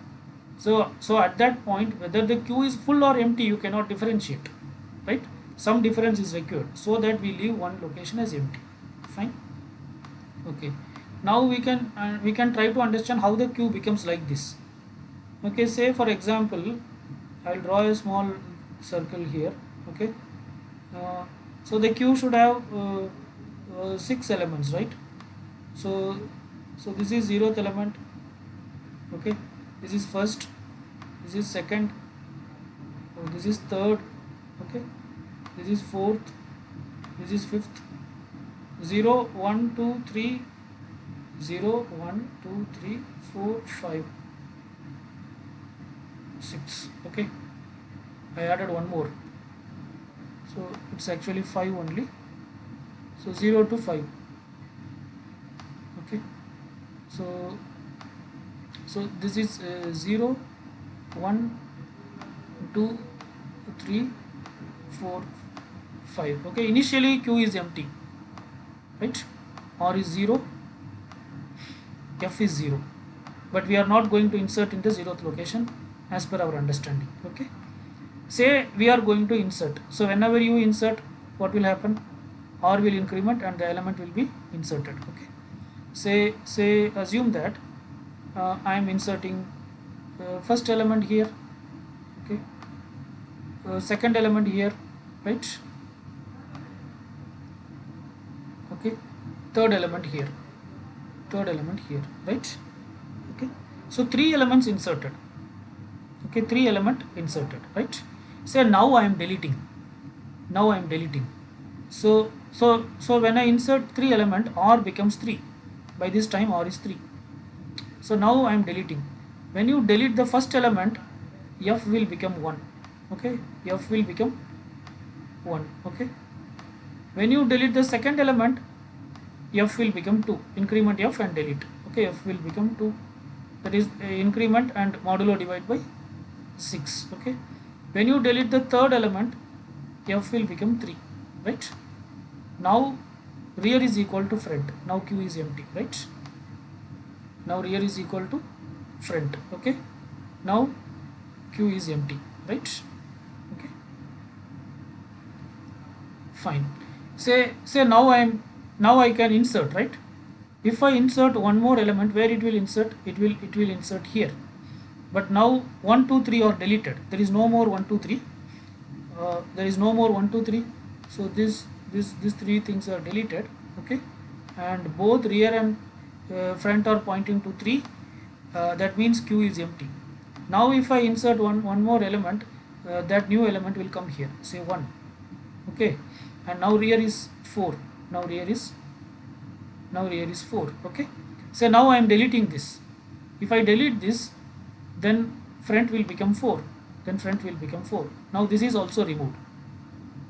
So at that point, whether the queue is full or empty, you cannot differentiate, right? Some difference is required so that we leave one location as empty. Fine. Okay. Now we can try to understand how the queue becomes like this. Okay. Say for example, I'll draw a small circle here. Okay. Uh, so the queue should have 6 elements, right? So this is 0th element. Okay, this is first, this is second, this is third. Okay, this is fourth, this is fifth. 0 1 2 3, 0 1 2 3 4 5 6. Okay, I added one more, so it's actually 5 only. So 0 to 5. Okay, so this is 0 1 2 3 4 5. Okay, initially q is empty, right? R is 0, f is 0, but we are not going to insert in the 0th location as per our understanding. Okay, say we are going to insert. So whenever you insert, what will happen? R will increment and the element will be inserted. Okay, say assume that I am inserting first element here. Okay, second element here, right? Okay, third element here, right? Okay, so 3 elements inserted. Okay, 3 element inserted, right? Say now I am deleting. So when I insert 3 element, R becomes 3. By this time R is 3. So now I am deleting. When you delete the first element, f will become 1. Okay, f will become 1. Okay, when you delete the second element, f will become 2. Increment f and delete. Okay, f will become 2. That is increment and modulo divide by 6. Okay, when you delete the third element, f will become 3. Right? Now rear is equal to front. Now q is empty. Right? Now rear is equal to front. Okay, now q is empty. Right? Okay, fine. Say now I can insert, right? If I insert one more element, where it will insert? It will insert here. But now 1 2 3 are deleted. There is no more 1 2 3. There is no more 1 2 3. So these 3 things are deleted. Okay, and both rear and front are pointing to 3. That means q is empty. Now if I insert one more element, that new element will come here. Say 1. Okay, and now rear is 4. Now rear is 4. Okay, so now I am deleting this. If I delete this, then front will become 4. Then front will become 4. Now this is also removed.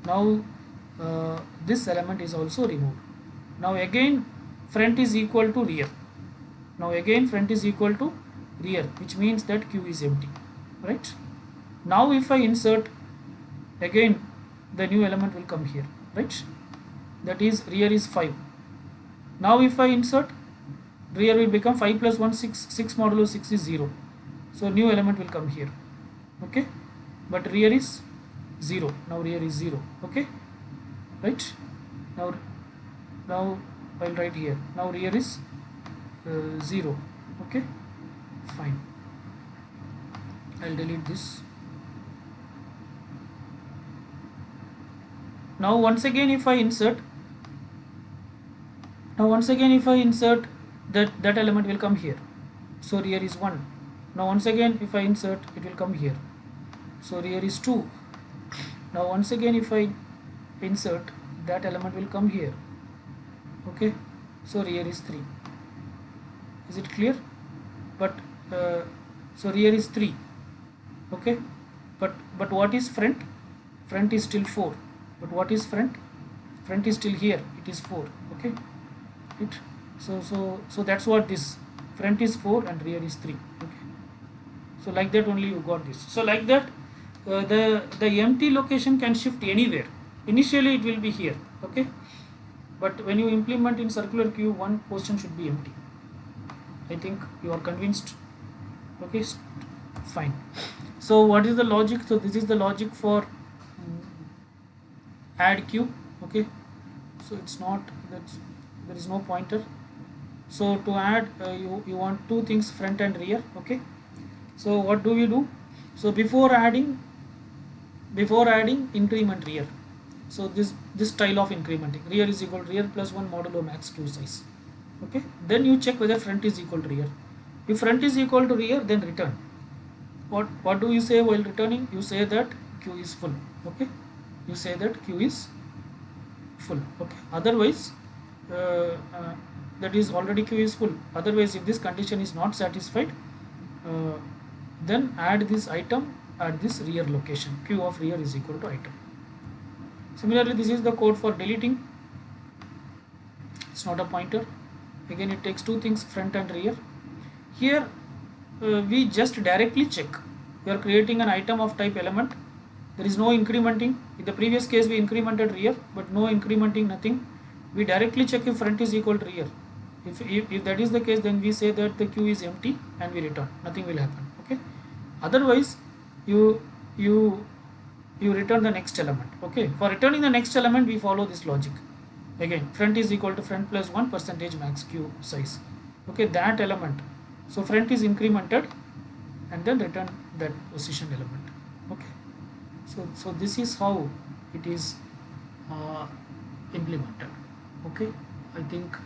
Now this element is also removed. Now again front is equal to rear. Now again front is equal to rear, which means that q is empty. Right? Now if I insert, again the new element will come here. Right? That is rear is 5. Now if I insert, rear will become 5 plus 1 6. 6 modulo 6 is 0. So new element will come here. Okay, but rear is 0. Now rear is 0. Okay, right? Now I'll write here. Now rear is 0. Okay, fine. I'll delete this. Now once again if I insert, that element will come here. So rear is 1. Now once again if I insert, it will come here. So rear is 2. Now once again if I insert, that element will come here. Okay, so rear is 3. Is it clear? But so rear is 3. Okay, but what is front? Front is still 4. But what is front? Front is still here. It is 4. Okay, so that's what this front is 4 and rear is 3. Okay, so like that only you got this. So like that the empty location can shift anywhere. initially it will be here, okay, but when you implement in circular queue, one position should be empty. I think you are convinced. Okay, fine. So what is the logic? So this is the logic for add queue. Okay, so it's not that there is no pointer. So to add, you want two things, front and rear. Okay, so what do we do? So before adding increment rear. So this style of incrementing, rear is equal to rear plus 1 modulo max queue size. Okay, then you check whether front is equal to rear. If front is equal to rear, then return. What do you say while returning? You say that queue is full. Okay, you say that queue is full. Okay, otherwise that is already queue is full. Otherwise, if this condition is not satisfied, uh, then add this item at this rear location. Queue of rear is equal to item. Similarly, this is the code for deleting. It's not a pointer. Again, it takes two things, front and rear. Here we just directly check. We are creating an item of type element. There is no incrementing. In the previous case we incremented rear, but no incrementing, nothing. We directly check if front is equal to rear. If that is the case, then we say that the queue is empty and we return. Nothing will happen. Okay. Otherwise, you return the next element. Okay. For returning the next element, we follow this logic. Again, front is equal to front plus 1 percentage max queue size. Okay, that element. So front is incremented and then return that position element. Okay. So this is how it is implemented. Okay. I think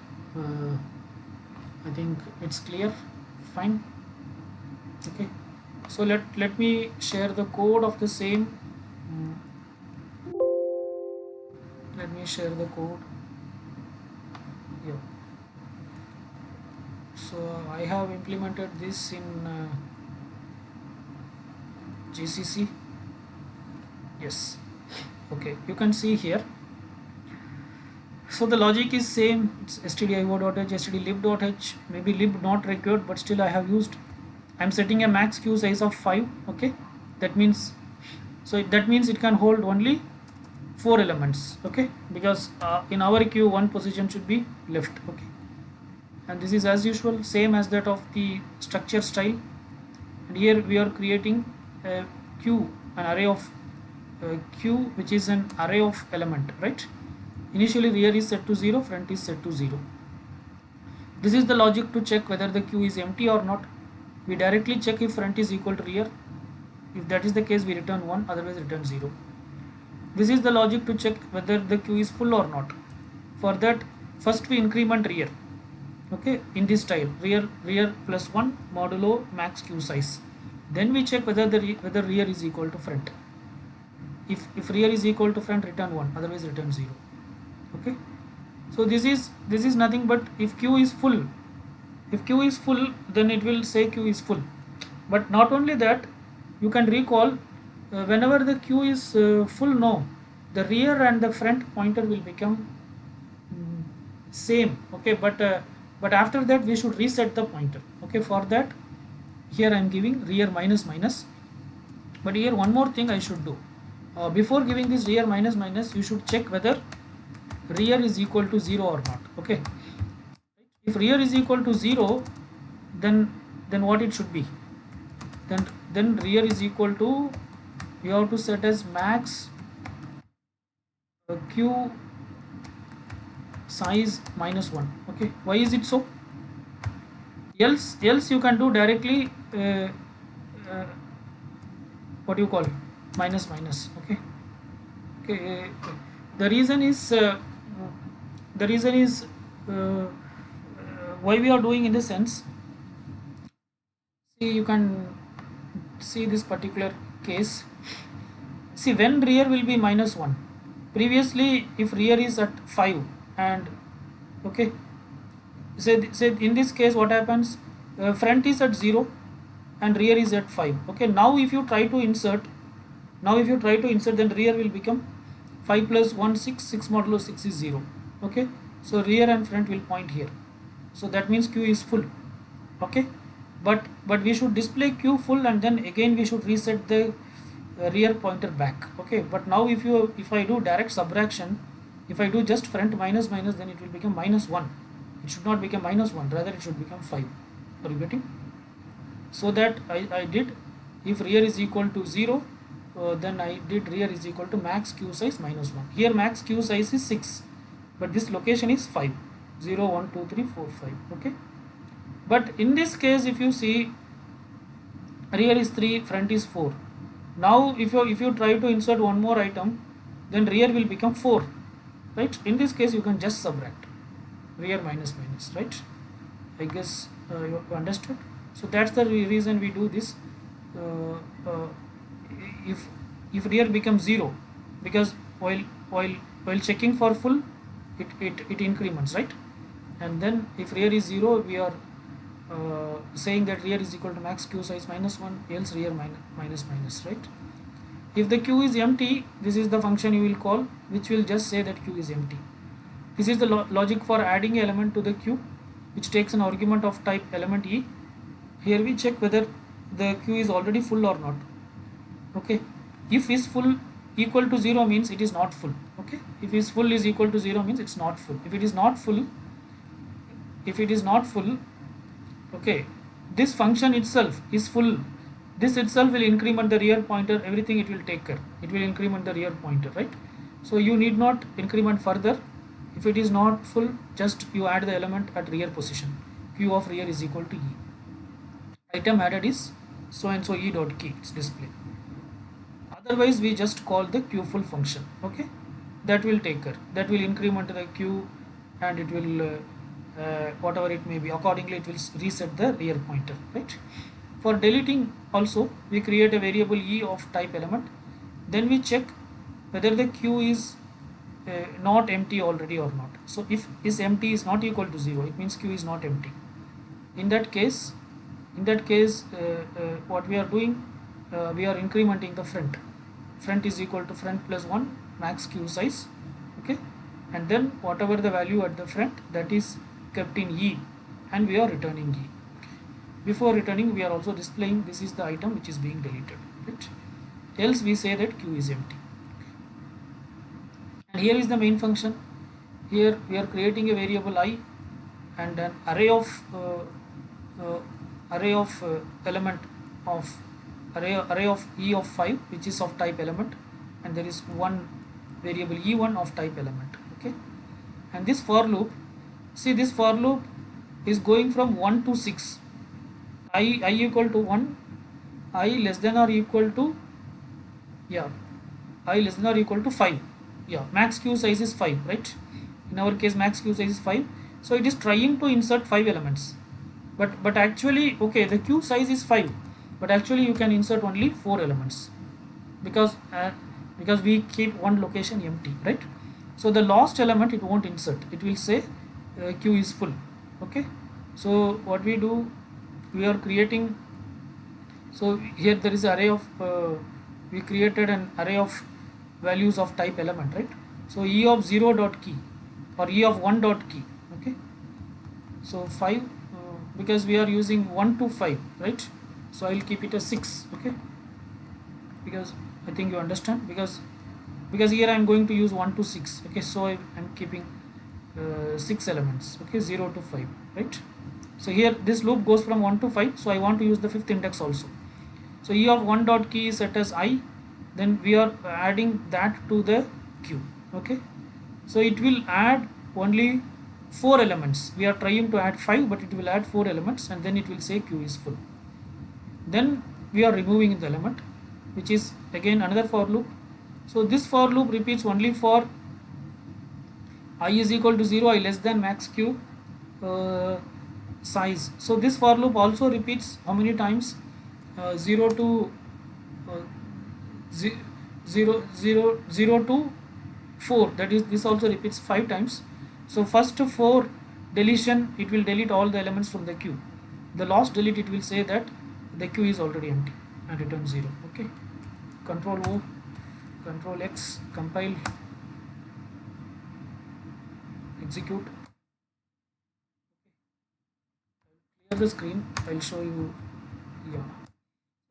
it's clear. Fine. Okay. So let me share the code of the same. Let me share the code. Yeah. So I have implemented this in GCC. Yes. Okay, you can see here. So the logic is same. It's stdio.h, stdlib.h, maybe lib not required, but still I have used. I'm setting a max queue size of 5. Okay, that means it can hold only 4 elements. Okay, because in our queue one position should be left. Okay, and this is as usual same as that of the structure style. And here we are creating a queue, an array of queue which is an array of element, right? Initially rear is set to 0, front is set to 0. This is the logic to check whether the queue is empty or not. We directly check if front is equal to rear. If that is the case, we return 1, otherwise return 0. This is the logic to check whether the queue is full or not. For that, first we increment rear. Okay, in this style, rear plus 1 modulo max queue size. Then we check whether whether rear is equal to front. If rear is equal to front, return 1, otherwise return 0. Okay, so this is nothing but if queue is full. If queue is full, then it will say queue is full. But not only that, you can recall whenever the queue is full, no, the rear and the front pointer will become same. Okay, but after that we should reset the pointer. Okay, for that here I am giving rear minus minus. But here one more thing I should do. Before giving this rear minus minus, you should check whether rear is equal to 0 or not. Okay, if rear is equal to 0, then what it should be? Then rear is equal to, you have to set as max queue size minus 1. Okay, why is it so? Else you can do directly what do you call, minus minus. Okay, the reason is why we are doing in the sense, see, you can see this particular case. See, when rear will be minus 1, previously if rear is at 5 and okay, say in this case what happens, front is at 0 and rear is at 5. Okay, now if you try to insert, then rear will become 5 plus 1 6 modulo 6 is 0. Okay, so rear and front will point here, so that means queue is full. Okay, but we should display queue full and then again we should reset the rear pointer back. Okay, but now if I do direct subtraction, if I do just front minus minus, then it will become -1. It should not become -1, rather it should become 5. Are you getting? So that I did, if rear is equal to 0, then I did rear is equal to max q size -1. Here max q size is 6, but this location is 5. 0 1 2 3 4 5. Okay, but in this case if you see, rear is 3, front is 4. Now if you try to insert one more item, then rear will become 4, right? In this case you can just subtract rear minus minus, right? I guess you understood. So that's the reason we do this. uh, uh, if rear becomes 0, because while checking for full, it increments, right? And then if rear is 0, we are saying that rear is equal to max q size -1, else rear minus minus, right? If the q is empty, this is the function you will call, which will just say that q is empty. This is the logic for adding element to the q, which takes an argument of type element e. Here we check whether the q is already full or not. Okay, if is full equal to 0 means it is not full. Okay, if is full is equal to 0 means it's not full. If it is not full, okay, this function itself is full. This itself will increment the rear pointer, everything it will take care. It will increment the rear pointer, right? So you need not increment further. If it is not full, just you add the element at rear position. Q of rear is equal to e. Item added is so and so e dot key, it's display. Otherwise we just call the q full function. Okay, that will take care, that will increment the q, and it will whatever it may be, accordingly it will reset the rear pointer, right? For deleting also, we create a variable e of type element, then we check whether the q is not empty already or not. So if is empty is not equal to 0, it means q is not empty. In that case, what we are doing, we are incrementing the front is equal to front plus 1 max q size. Okay, and then whatever the value at the front, that is kept in e, and we are returning e. Before returning, we are also displaying this is the item which is being deleted, right? Else we say that q is empty. And here is the main function. Here we are creating a variable I and an array of element of array of e of 5, which is of type element, and there is one variable e1 of type element. Okay, and this for loop, see this for loop is going from 1 to 6. I equal to 1, I less than or equal to, yeah, I less than or equal to 5. Yeah, max q size is 5, right? In our case max q size is 5, so it is trying to insert 5 elements, but actually, okay, the q size is 5, but actually you can insert only 4 elements, because we keep one location empty, right? So the last element it won't insert, it will say q is full. Okay, so what we do, we are creating, so here there is array of we created an array of values of type element, right? So e of 0 dot key or e of 1 dot key. Okay, so 5, because we are using 1 to 5, right? So I will keep it as 6. Okay, because I think you understand, because here I am going to use 1 to 6. Okay, so I am keeping 6 elements. Okay, 0 to 5, right? So here this loop goes from 1 to 5, so I want to use the 5th index also. So e of 1 dot key is set as I, then we are adding that to the queue. Okay, so it will add only 4 elements. We are trying to add 5, but it will add 4 elements, and then it will say queue is full. Then we are removing the element, which is again another for loop. So this for loop repeats only for I is equal to 0, I less than max q size. So this for loop also repeats how many times? 0 to uh, 0 to 4, that is, this also repeats 5 times. So first 4 deletion, it will delete all the elements from the queue. The last delete, it will say that the queue is already empty and return 0. Okay, control O, control X, compile, execute. Clear the screen, I'll show you. Yeah,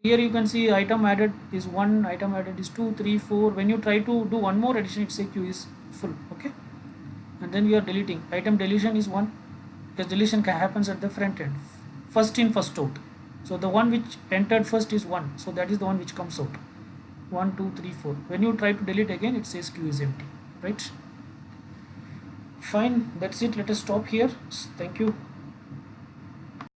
Here you can see item added is 1, item added is 2, 3, 4. When you try to do one more addition, it says queue is full. Okay, and then you are deleting. Item deletion is 1, because deletion happens at the front end, first in first out. So the one which entered first is 1, so that is the one which comes out. 1, 2, 3, 4. When you try to delete again, it says queue is empty. Right? Fine, that's it. Let us stop here. Thank you.